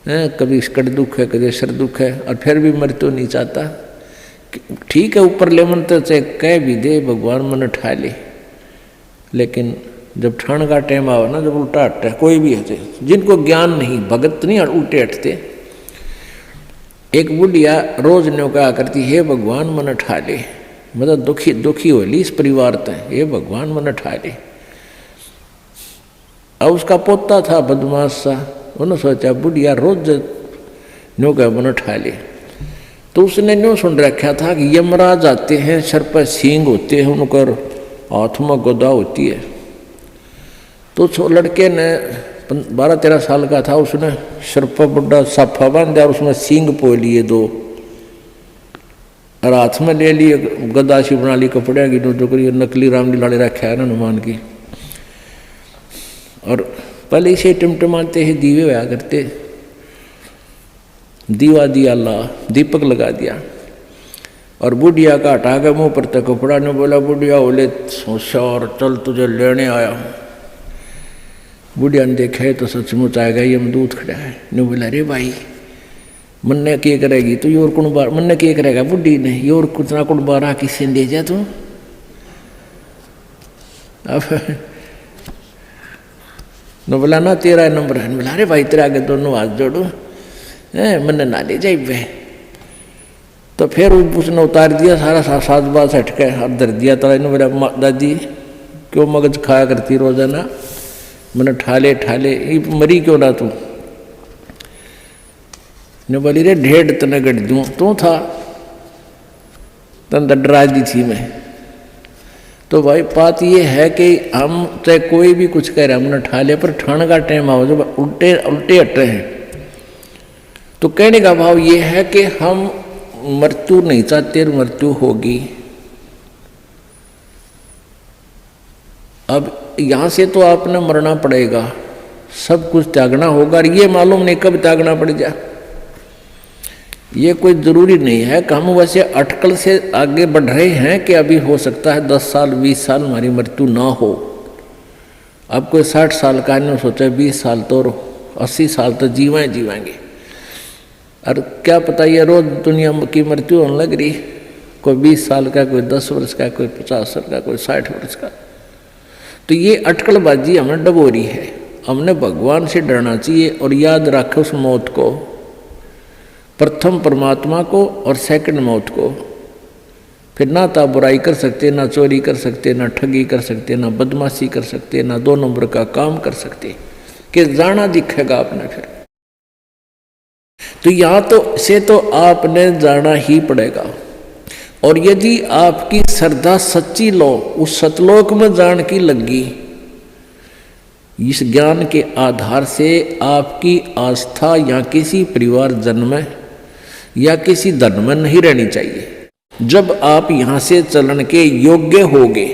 है, कभी कट दुख है, कभी सिर दुख है, और फिर भी मृत्यु नहीं चाहता। ठीक है, ऊपर ले मन तो चाहे कह भी दे भगवान मन उठा ले, लेकिन जब ठाण का टाइम आवे ना, जब उल्टा हटता है, कोई भी हटे, जिनको ज्ञान नहीं, भगत नहीं उल्टे हटते। एक बुढ़िया रोज न्यों कहा करती, हे भगवान मन उठा ले, मतलब दुखी हो ली इस परिवार तय, हे भगवान मन उठा ले। अब उसका पोता था बदमाश सा, उन्होंने सोचा बुढ़िया रोज न्यों कहा मन उठा ले, तो उसने न्यों सुन रखा था कि यमराज आते हैं, सर पर सींग होते हैं, उनकर हाथ में गदा होती है। तो लड़के ने 12-13 साल का था, उसने सर पर बड़ा साफा बांध दिया, उसमें सींग पो लिए 2 और हाथ में ले लिए गदा सी बना ली, कपड़े की जो करिए नकली रामलीला रखा है ना हनुमान की। और पहले इसे टिमटिमाते ही दीवे होया करते, दीवा दिया ला, दीपक लगा दिया और बुढ़िया का हटा के मुँह पर तक कपड़ा ने बोला, बुढ़िया बोले होशियार, चल तुझे लेने आया हूँ। बुढ़िया ने देखा है तो सचमुच आएगा, ये यमदूत खड़ा है। ने बोला, अरे भाई मन ने क्या करेगी तो योर कुण बार, मन ने क्या करेगा बुढ़ी ने, योर कुछ ना कुण बारह किसी ने दे जा तू। अब न बोला ना तेरा नंबर है, बोला अरे भाई तेरे आगे दोनों हाथ जोड़ो, मन ना ले जाए वे। तो फिर उसने उतार दिया सारा साज बाज हटके और धर दिया था। इन्होंने बोला, दादी क्यों मगज खाया करती रोजाना, मैंने ठाले ये मरी क्यों ना तू। ने बोली, रे ढेड़ तने गढ़ दूँ, तू था तन डरा दी थी मैं। तो भाई बात ये है कि हम चाहे कोई भी कुछ कह रहे हैं, हमने ठाले पर ठाण का टाइम आओ जब उल्टे हटे हैं, तो कहने का भाव ये है कि हम मृत्यु नहीं चाहते, मृत्यु होगी। अब यहाँ से तो आपने मरना पड़ेगा, सब कुछ त्यागना होगा, और ये मालूम नहीं कब त्यागना पड़ जाए। ये कोई ज़रूरी नहीं है कि हम वैसे अटकल से आगे बढ़ रहे हैं कि अभी हो सकता है 10 साल 20 साल हमारी मृत्यु ना हो। अब कोई 60 साल का नहीं सोचा 20 साल तो 80 साल तो जीवेंगे। और क्या पता ये रोज दुनिया की मृत्यु होने लग रही, कोई 20 साल का, कोई 10 वर्ष का, कोई 50 वर्ष का, कोई 60 वर्ष का। तो ये अटकलबाजी हमें डबोरी है। हमने भगवान से डरना चाहिए और याद रखे उस मौत को, प्रथम परमात्मा को और सेकंड मौत को। फिर ना तो बुराई कर सकते, ना चोरी कर सकते, ना ठगी कर सकते, ना बदमाशी कर सकते, ना 2 नंबर का काम कर सकते, कि जाना दिखेगा आपने। फिर तो यहाँ तो आपने जाना ही पड़ेगा। और यदि आपकी श्रद्धा सच्ची लो उस सतलोक में जान की लगी, इस ज्ञान के आधार से आपकी आस्था या किसी परिवार जन में या किसी धन में नहीं रहनी चाहिए। जब आप यहाँ से चलन के योग्य होगे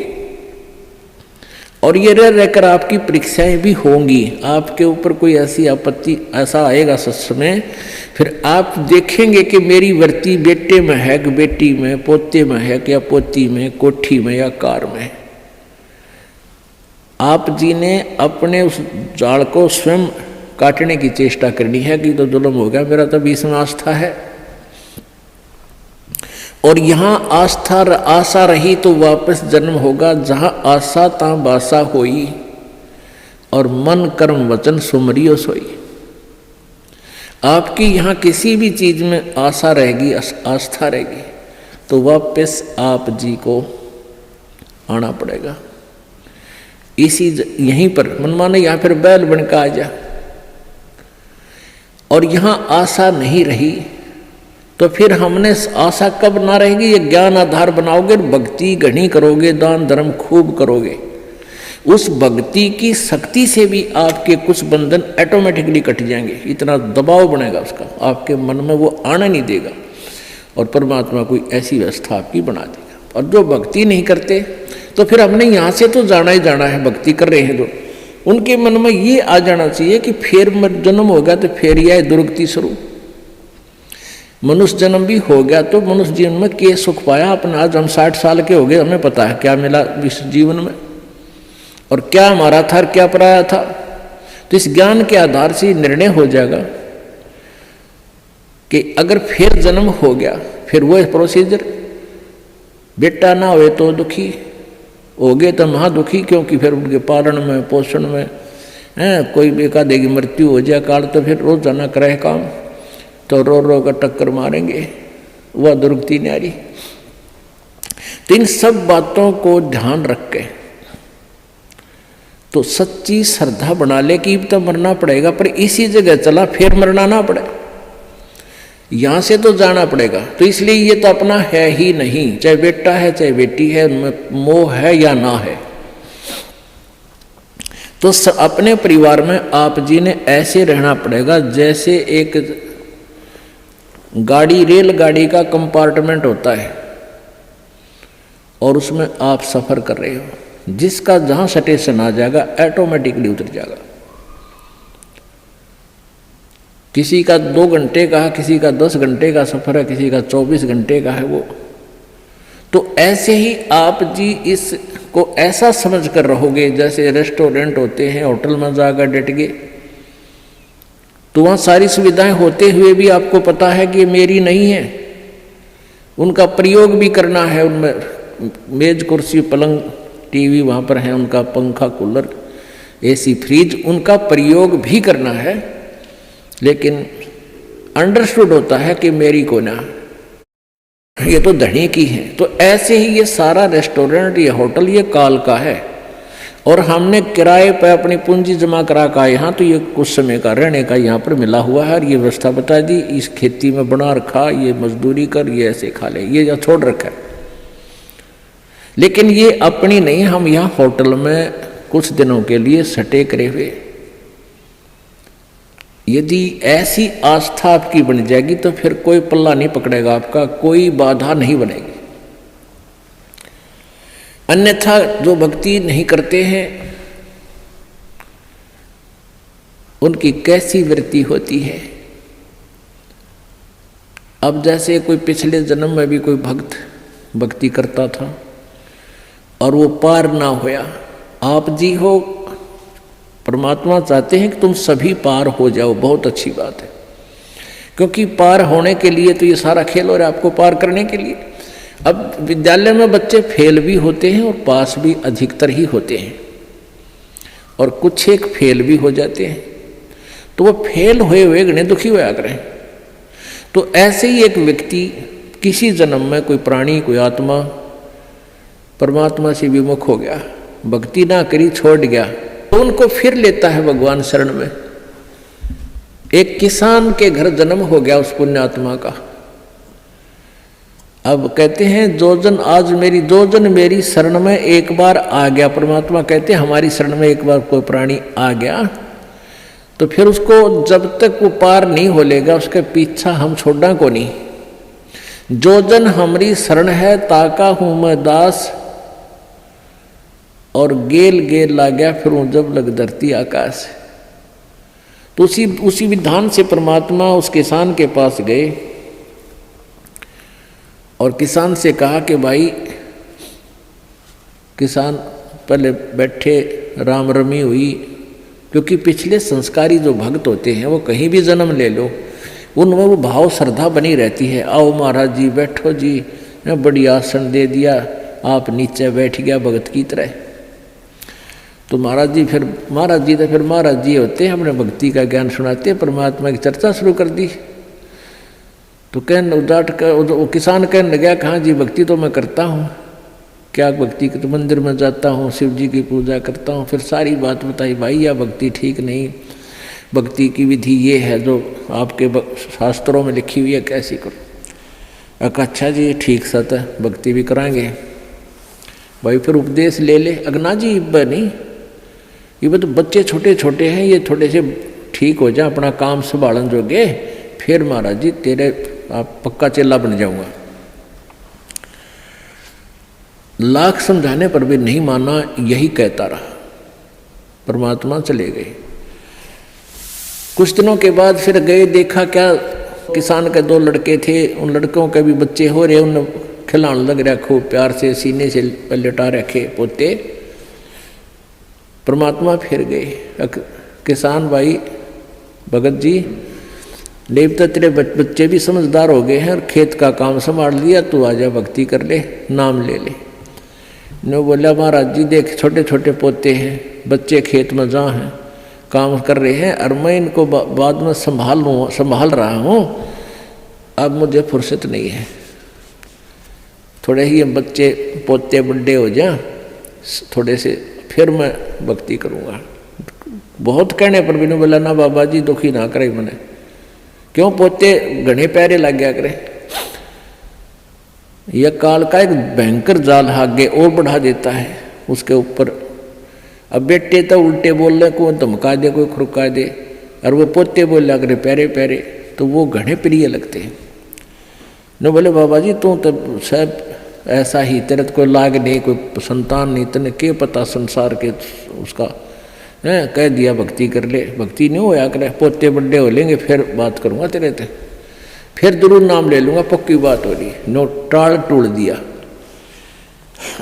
और ये रहकर आपकी परीक्षाएं भी होंगी, आपके ऊपर कोई ऐसी आपत्ति ऐसा आएगा समय, फिर आप देखेंगे कि मेरी वृत्ति बेटे में है कि बेटी में, पोते में है कि या पोती में, कोठी में या कार में। आप जी ने अपने उस जाल को स्वयं काटने की चेष्टा करनी है कि तो जुल्म हो गया, मेरा तो बीच में आस्था है। और यहाँ आशा रही तो वापस जन्म होगा, जहाँ आशा ता बासा होई और मन कर्म वचन सुमरियो सोई। आपकी यहाँ किसी भी चीज में आशा रहेगी, आस्था रहेगी, तो वापस आप जी को आना पड़ेगा। इसी यहीं पर मन माने यहाँ फिर बैल बनकर आ जा। और यहाँ आशा नहीं रही तो फिर हमने आशा कब ना रहेगी, ये ज्ञान आधार बनाओगे, भक्ति घनी करोगे, दान धर्म खूब करोगे, उस भक्ति की शक्ति से भी आपके कुछ बंधन ऑटोमेटिकली कट जाएंगे। इतना दबाव बनेगा उसका, आपके मन में वो आना नहीं देगा और परमात्मा कोई ऐसी व्यवस्था आपकी बना देगा। और जो भक्ति नहीं करते तो फिर हमने यहाँ से तो जाना ही जाना है, भक्ति कर रहे हैं जो, उनके मन में ये आ जाना चाहिए कि फिर जन्म होगा तो फिर यह दुर्गति शुरू। मनुष्य जन्म भी हो गया तो मनुष्य जीवन में क्या सुख पाया अपना। आज हम 60 साल के हो गए, हमें पता है क्या मिला इस जीवन में और क्या हमारा था और क्या पराया था। तो इस ज्ञान के आधार से निर्णय हो जाएगा कि अगर फिर जन्म हो गया फिर वो प्रोसीजर, बेटा ना हुए तो दुखी हो गए तो महा दुखी, क्योंकि फिर उनके पालन में पोषण में कोई बेकादे की मृत्यु हो जाए काल तो फिर रोजाना करे काम तो रो कर टक्कर मारेंगे, वह दुर्गति न्यारी। तो इन सब बातों को ध्यान रख के तो सच्ची श्रद्धा बना ले कि तो मरना पड़ेगा, पर इसी जगह चला फिर मरना ना पड़े, यहां से तो जाना पड़ेगा। तो इसलिए ये तो अपना है ही नहीं, चाहे बेटा है चाहे बेटी है, उनमें मोह है या ना है। तो अपने परिवार में आप जी ने ऐसे रहना पड़ेगा जैसे एक गाड़ी, रेलगाड़ी का कंपार्टमेंट होता है और उसमें आप सफर कर रहे हो, जिसका जहां स्टेशन आ जाएगा ऑटोमेटिकली उतर जाएगा। किसी का 2 घंटे का है, किसी का 10 घंटे का सफर है, किसी का 24 घंटे का है वो। तो ऐसे ही आप जी इसको ऐसा समझ कर रहोगे जैसे रेस्टोरेंट होते हैं, होटल में जाकर डट गए तो वहाँ सारी सुविधाएं होते हुए भी आपको पता है कि मेरी नहीं है, उनका प्रयोग भी करना है। उनमें मेज कुर्सी पलंग टीवी वहाँ पर है, उनका पंखा कूलर एसी फ्रिज उनका प्रयोग भी करना है, लेकिन अंडरस्टूड होता है कि मेरी को ना, ये तो धनी की है। तो ऐसे ही ये सारा रेस्टोरेंट, ये होटल, ये काल का है और हमने किराए पर अपनी पूंजी जमा करा का यहाँ, तो ये कुछ समय का रहने का यहाँ पर मिला हुआ है और ये व्यवस्था बता दी, इस खेती में बना रखा, ये मजदूरी कर, ये ऐसे खा ले, ये छोड़ रखा है। लेकिन ये अपनी नहीं, हम यहाँ होटल में कुछ दिनों के लिए सटे करे हुए। यदि ऐसी आस्था आपकी बन जाएगी तो फिर कोई पल्ला नहीं पकड़ेगा आपका, कोई बाधा नहीं बनेगी। अन्यथा जो भक्ति नहीं करते हैं उनकी कैसी वृत्ति होती है। अब जैसे कोई पिछले जन्म में भी कोई भक्त भक्ति करता था और वो पार ना होया, आप जी हो, परमात्मा चाहते हैं कि तुम सभी पार हो जाओ, बहुत अच्छी बात है, क्योंकि पार होने के लिए तो ये सारा खेल हो रहा है आपको पार करने के लिए। अब विद्यालय में बच्चे फेल भी होते हैं और पास भी अधिकतर ही होते हैं, और कुछ एक फेल भी हो जाते हैं, तो वो फेल हुए हुए गणे दुखी होया करें। तो ऐसे ही एक व्यक्ति किसी जन्म में कोई प्राणी कोई आत्मा परमात्मा से विमुख हो गया, भक्ति ना करी, छोड़ गया, तो उनको फिर लेता है भगवान शरण में। एक किसान के घर जन्म हो गया उस पुण्यात्मा का। अब कहते हैं दो जन मेरी शरण में एक बार आ गया, परमात्मा कहते हैं हमारी शरण में एक बार कोई प्राणी आ गया तो फिर उसको जब तक वो पार नहीं हो लेगा उसके पीछा हम छोड़ना को नहीं। जो जन हमारी शरण है ताका हूं मैं दास, और गेल गेल ला गया फिर जब लग धरती आकाश। तो उसी विधान से परमात्मा उस किसान के पास गए और किसान से कहा कि भाई, किसान पहले बैठे, राम रमी हुई, क्योंकि पिछले संस्कारी जो भक्त होते हैं वो कहीं भी जन्म ले लो उनमें वो भाव श्रद्धा बनी रहती है। आओ महाराज जी बैठो जी, बड़ी आसन दे दिया, आप नीचे बैठ गया भगत की तरह। तो महाराज जी तो महाराज जी होते हैं, अपने भक्ति का ज्ञान सुनाते, परमात्मा की चर्चा शुरू कर दी। तो वो किसान कहने लगा, कहाँ जी भक्ति तो मैं करता हूँ, क्या भक्ति तो मंदिर में जाता हूँ, शिव जी की पूजा करता हूँ। फिर सारी बात बताई, भाई यह भक्ति ठीक नहीं, भक्ति की विधि ये है जो आपके शास्त्रों में लिखी हुई है, कैसी करो। अच्छा जी ठीक सत है, भक्ति भी कराएंगे भाई, फिर उपदेश ले ले। अगना जी इब्बा नहीं, ये तो बच्चे छोटे छोटे हैं, ये थोड़े से ठीक हो जाए, अपना काम संभालन जोगे, फिर महाराज जी तेरे आप पक्का चेला बन जाऊंगा। लाख समझाने पर भी नहीं माना, यही कहता रहा। परमात्मा चले गए। कुछ दिनों के बाद फिर गए, देखा क्या, किसान के 2 लड़के थे, उन लड़कों के भी बच्चे हो रहे, उन खिलाने लग रहा खूब प्यार से, सीने से लटा रखे पोते। परमात्मा फिर गए, किसान भाई भगत जी, देवता तेरे बच्चे भी समझदार हो गए हैं और खेत का काम संभाल लिया, तू आजा भक्ति कर ले, नाम ले ले। ने बोला महाराज जी देख छोटे छोटे पोते हैं, बच्चे खेत में जहाँ हैं काम कर रहे हैं, और मैं इनको बाद में संभाल रहा हूँ, अब मुझे फुर्सत नहीं है, थोड़े ही बच्चे पोते बड़े हो जाए थोड़े से, फिर मैं भक्ति करूँगा। बहुत कहने पर भी नहीं बोला, ना बाबा जी दुखी ना करे मैंने, क्यों पोते घने प्यारे लग गया करे। यह काल का एक भयंकर जाल आगे और बढ़ा देता है उसके ऊपर। अब बेटे तो उल्टे बोलने को धमका दे, कोई खुरका दे, और वो पोते बोल करे प्यारे प्यारे, तो वो घने प्रिय लगते हैं। न बोले बाबा जी तू तो सब ऐसा ही, तेरे तो कोई लाग नहीं, कोई संतान नहीं, तने क्या पता संसार के उसका है, कह दिया भक्ति कर ले, भक्ति नहीं होया करे, पोते बड़े हो लेंगे फिर बात करूँगा तेरे से, फिर जरूर नाम ले लूँगा, पक्की बात हो रही। नो टाल टूल दिया।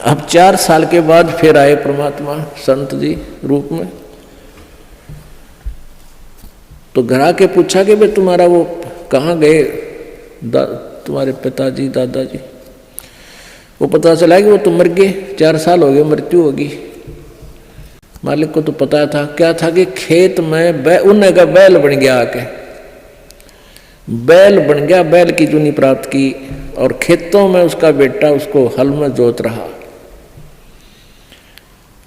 अब 4 साल के बाद फिर आए परमात्मा संत जी रूप में। तो घर आके पूछा कि भाई तुम्हारा वो कहाँ गए तुम्हारे पिताजी दादाजी। वो पता चला कि वो तो मर गए, 4 साल हो गए, मृत्यु होगी। मालिक को तो पता था, क्या था कि खेत में उन्हें का बैल बन गया, आके बैल बन गया, बैल की चुनी प्राप्त की, और खेतों में उसका बेटा उसको हल में जोत रहा।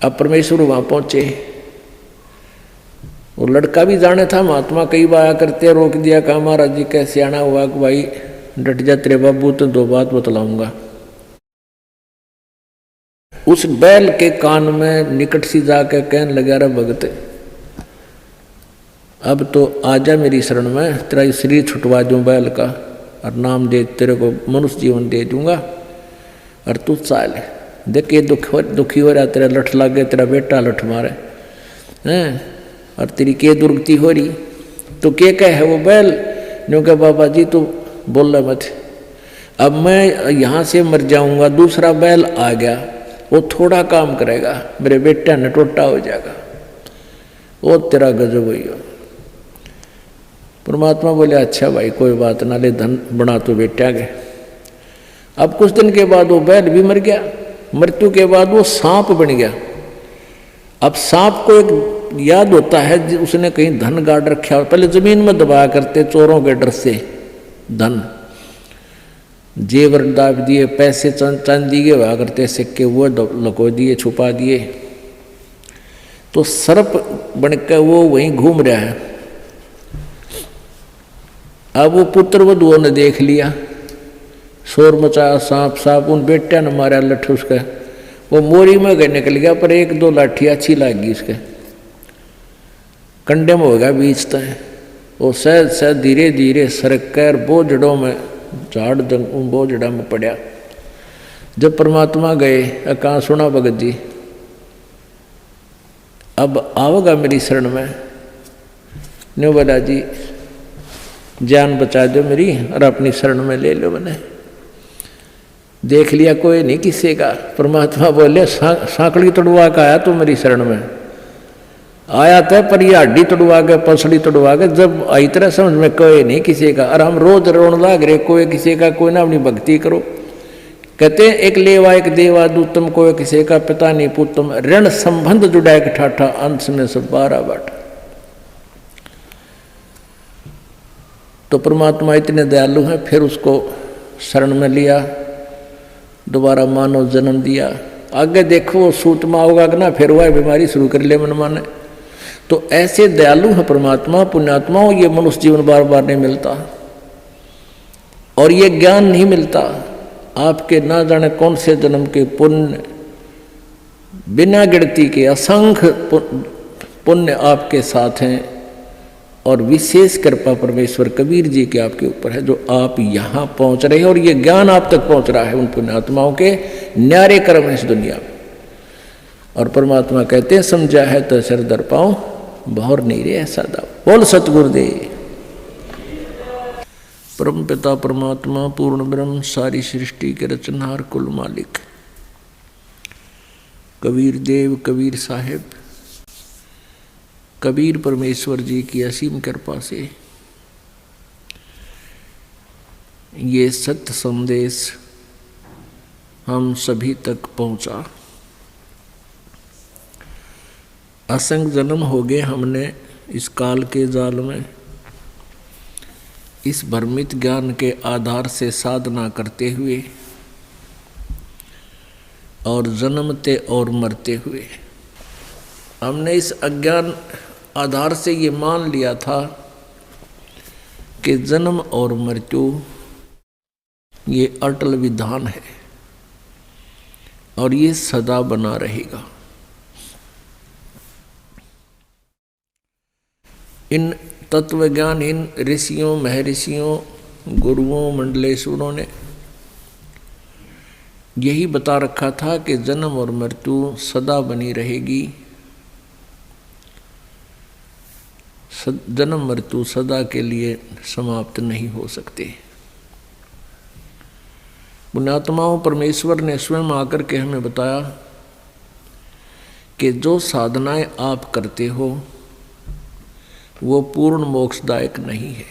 अब परमेश्वर वहां पहुंचे, वो लड़का भी जाने था, महात्मा कई बार आया करते, रोक दिया, कहा महाराज जी कैसे आना हुआ कि भाई डट जा तेरे बाबू, तो 2 बात बतलाऊंगा। उस बैल के कान में निकट सी जाकर कहने लगा, रे भगत अब तो आजा मेरी शरण में, तेरा शरीर छुटवा दूं बैल का, और नाम दे तेरे को मनुष्य जीवन दे दूंगा, और तू चाल देख ये दुखी हो रहा, तेरा लठ लग गया, तेरा बेटा लठ मारे हैं, और तेरी के दुर्गति हो रही, तो के कह है वो बैल न्यू, क्या बाबा जी तो बोला मत, अब मैं यहाँ से मर जाऊंगा, दूसरा बैल आ गया, वो थोड़ा काम करेगा, मेरे बेटा ने टोटा हो जाएगा, वो तेरा गजब हुई हो। परमात्मा बोले अच्छा भाई कोई बात ना, ले धन बना तो बेटा गए। अब कुछ दिन के बाद वो बैल भी मर गया, मृत्यु के बाद वो सांप बन गया। अब सांप को एक याद होता है उसने कहीं धन गाड़ रखा, पहले जमीन में दबाया करते चोरों के डर से, धन जेवर दाब दिए, पैसे चांदी के हुआ करते सिक्के, वो लको दिए, छुपा दिए। तो सर्प बनकर वो वहीं घूम रहा है। अब वो पुत्र वधुओं ने देख लिया, शोर मचाया, सांप सांप, उन बेटा ने मारा लठ उसका, वो मोरी में गए निकल गया, पर एक दो लाठी अच्छी लगी उसके, कंडे में हो गया बीच तय। वो सहज सहज धीरे धीरे सरक कर बोझड़ों में, झाड़ बोझड़ा में पड़ा। जब परमात्मा गए, कहाँ सुना भगत जी अब आओगा मेरी शरण में? न्यू बोला जी जान बचा दो मेरी और अपनी शरण में ले लो। मैंने देख लिया कोई नहीं किसी का। परमात्मा बोले सांकड़ी तोड़वा का आया तू मेरी शरण में, आया था पर ये हड्डी तोड़वा के, पसड़ी तोड़वा के, जब आई तरह समझ में कोई नहीं किसी का। और हम रोज रोन लाग रहे कोई किसी का, कोई ना अपनी भक्ति करो। कहते हैं एक लेवा एक देवा दूतम, कोई किसी का पिता नहीं पुतम, ऋण संबंध जुड़ा एक ठाठा, अंश में सब 12 बाटा। तो परमात्मा इतने दयालु हैं, फिर उसको शरण में लिया, दोबारा मानव जन्म दिया। आगे देखो सूतमा होगा कि ना, फिर वह बीमारी शुरू कर ले मन माने। तो ऐसे दयालु है परमात्मा, पुण्यात्माओं। ये मनुष्य जीवन बार बार नहीं मिलता और ये ज्ञान नहीं मिलता। आपके ना जाने कौन से जन्म के पुण्य, बिना गिनती के असंख्य पुण्य आपके साथ हैं। और विशेष कृपा परमेश्वर कबीर जी के आपके ऊपर है, जो आप यहाँ पहुँच रहे हैं और ये ज्ञान आप तक पहुँच रहा है उन पुण्यात्माओं के न्यारे कर्म है इस दुनिया में। और परमात्मा कहते हैं समझा है तो सर दर पाऊँ, बहुर नहीं रे ऐसा दाव। बोल सतगुरुदेव। परम पिता परमात्मा पूर्ण ब्रह्म, सारी सृष्टि के रचनहार, कुल मालिक कबीर देव, कबीर साहेब, कबीर परमेश्वर जी की असीम कृपा से ये सत्य संदेश हम सभी तक पहुंचा। असंख्य जन्म हो गए हमने इस काल के जाल में, इस भ्रमित ज्ञान के आधार से साधना करते हुए और जन्मते और मरते हुए। हमने इस अज्ञान आधार से ये मान लिया था कि जन्म और मृत्यु ये अटल विधान है और ये सदा बना रहेगा। इन तत्वज्ञान, इन ऋषियों, महर्षियों, गुरुओं, मंडलेश्वरों ने यही बता रखा था कि जन्म और मृत्यु सदा बनी रहेगी। जन्म मृत्यु सदा के लिए समाप्त नहीं हो सकते। पुण्यात्माओं, परमेश्वर ने स्वयं आकर के हमें बताया कि जो साधनाएं आप करते हो वो पूर्ण मोक्षदायक नहीं है।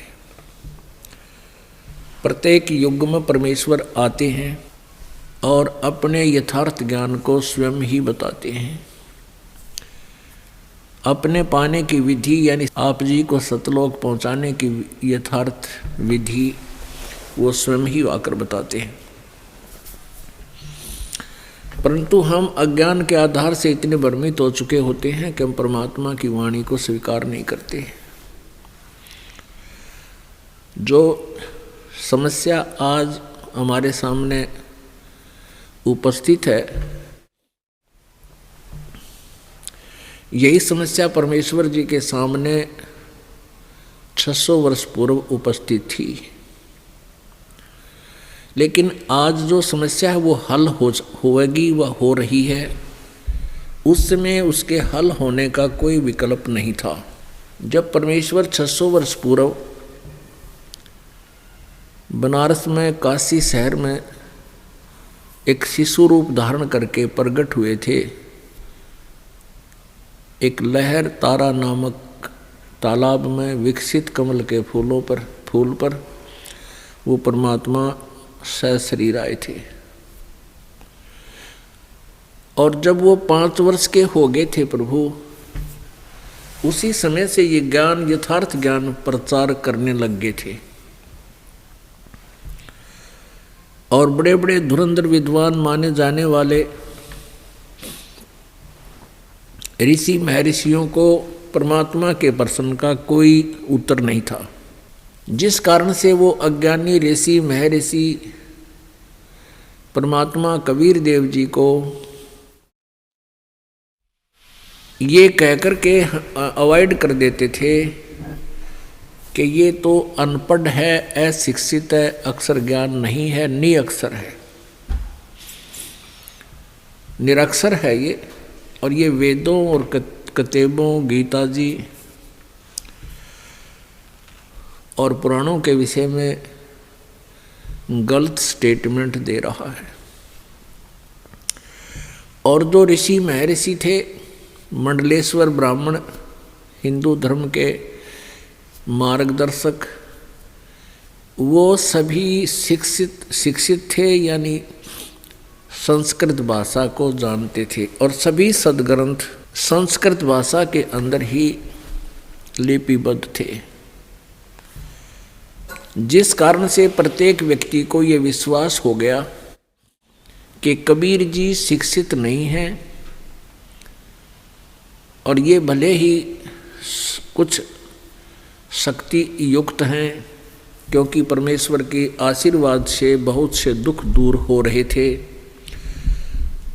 प्रत्येक युग में परमेश्वर आते हैं और अपने यथार्थ ज्ञान को स्वयं ही बताते हैं। अपने पाने की विधि यानी आप जी को सतलोक पहुंचाने की यथार्थ विधि वो स्वयं ही आकर बताते हैं। परंतु हम अज्ञान के आधार से इतने भ्रमित हो चुके होते हैं कि हम परमात्मा की वाणी को स्वीकार नहीं करते। जो समस्या आज हमारे सामने उपस्थित है, यही समस्या परमेश्वर जी के सामने 600 वर्ष पूर्व उपस्थित थी। लेकिन आज जो समस्या है वो हल होगी, वह हो रही है। उस समय उसके हल होने का कोई विकल्प नहीं था। जब परमेश्वर 600 वर्ष पूर्व बनारस में काशी शहर में एक शिशु रूप धारण करके प्रकट हुए थे। एक लहर तारा नामक तालाब में विकसित कमल के फूल पर वो परमात्मा सशरीर आए थे। और जब वो 5 वर्ष के हो गए थे प्रभु, उसी समय से ये ज्ञान, यथार्थ ज्ञान प्रचार करने लग गए थे। और बड़े बड़े धुरंधर विद्वान माने जाने वाले ऋषि महर्षियों को परमात्मा के प्रश्न का कोई उत्तर नहीं था, जिस कारण से वो अज्ञानी ऋषि महर्षि परमात्मा कबीर देव जी को ये कहकर के अवॉइड कर देते थे कि ये तो अनपढ़ है, अशिक्षित है, अक्षर ज्ञान नहीं है, निरक्षर है, निरक्षर है ये। और ये वेदों और किताबों, गीता जी और पुराणों के विषय में गलत स्टेटमेंट दे रहा है। और जो ऋषि महर्षि थे, मंडलेश्वर ब्राह्मण, हिंदू धर्म के मार्गदर्शक, वो सभी शिक्षित थे, यानी संस्कृत भाषा को जानते थे। और सभी सद्ग्रंथ संस्कृत भाषा के अंदर ही लिपिबद्ध थे, जिस कारण से प्रत्येक व्यक्ति को ये विश्वास हो गया कि कबीर जी शिक्षित नहीं हैं, और ये भले ही कुछ शक्ति युक्त हैं, क्योंकि परमेश्वर के आशीर्वाद से बहुत से दुख दूर हो रहे थे।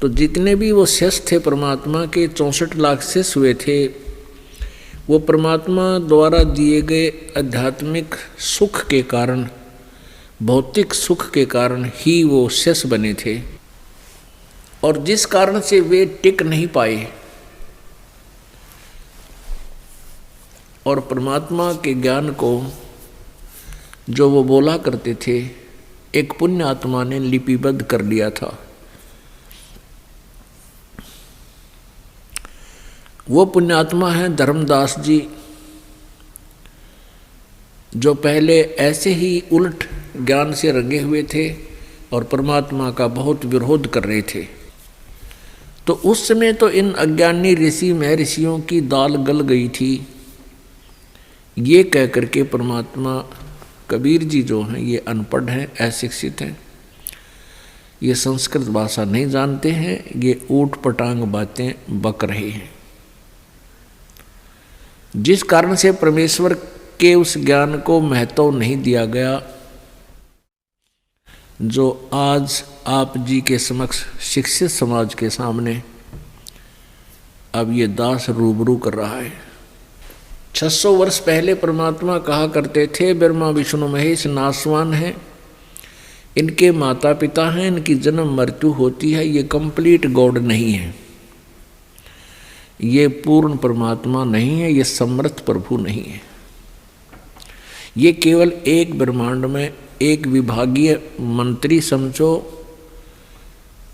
तो जितने भी वो शिष्य थे परमात्मा के, 64 लाख शिष्य हुए थे, वो परमात्मा द्वारा दिए गए आध्यात्मिक सुख के कारण, भौतिक सुख के कारण ही वो शिष्य बने थे। और जिस कारण से वे टिक नहीं पाए और परमात्मा के ज्ञान को जो वो बोला करते थे, एक पुण्य आत्मा ने लिपिबद्ध कर लिया था। वो पुण्यात्मा है धर्मदास जी, जो पहले ऐसे ही उलट ज्ञान से रंगे हुए थे और परमात्मा का बहुत विरोध कर रहे थे। तो उस समय तो इन अज्ञानी ऋषि महर्षियों की दाल गल गई थी। ये कह करके परमात्मा कबीर जी जो हैं, ये अनपढ़ हैं, अशिक्षित हैं, ये संस्कृत भाषा नहीं जानते हैं, ये ऊट पटांग बातें बक रहे हैं। जिस कारण से परमेश्वर के उस ज्ञान को महत्व नहीं दिया गया, जो आज आप जी के समक्ष शिक्षित समाज के सामने अब ये दास रूबरू कर रहा है। 600 वर्ष पहले परमात्मा कहा करते थे, ब्रह्मा विष्णु महेश नासवान हैं, इनके माता पिता हैं, इनकी जन्म मृत्यु होती है, ये कंप्लीट गॉड नहीं है, ये पूर्ण परमात्मा नहीं है, ये समर्थ प्रभु नहीं है, ये केवल एक ब्रह्मांड में एक विभागीय मंत्री समझो,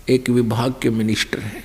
एक विभाग के मिनिस्टर हैं।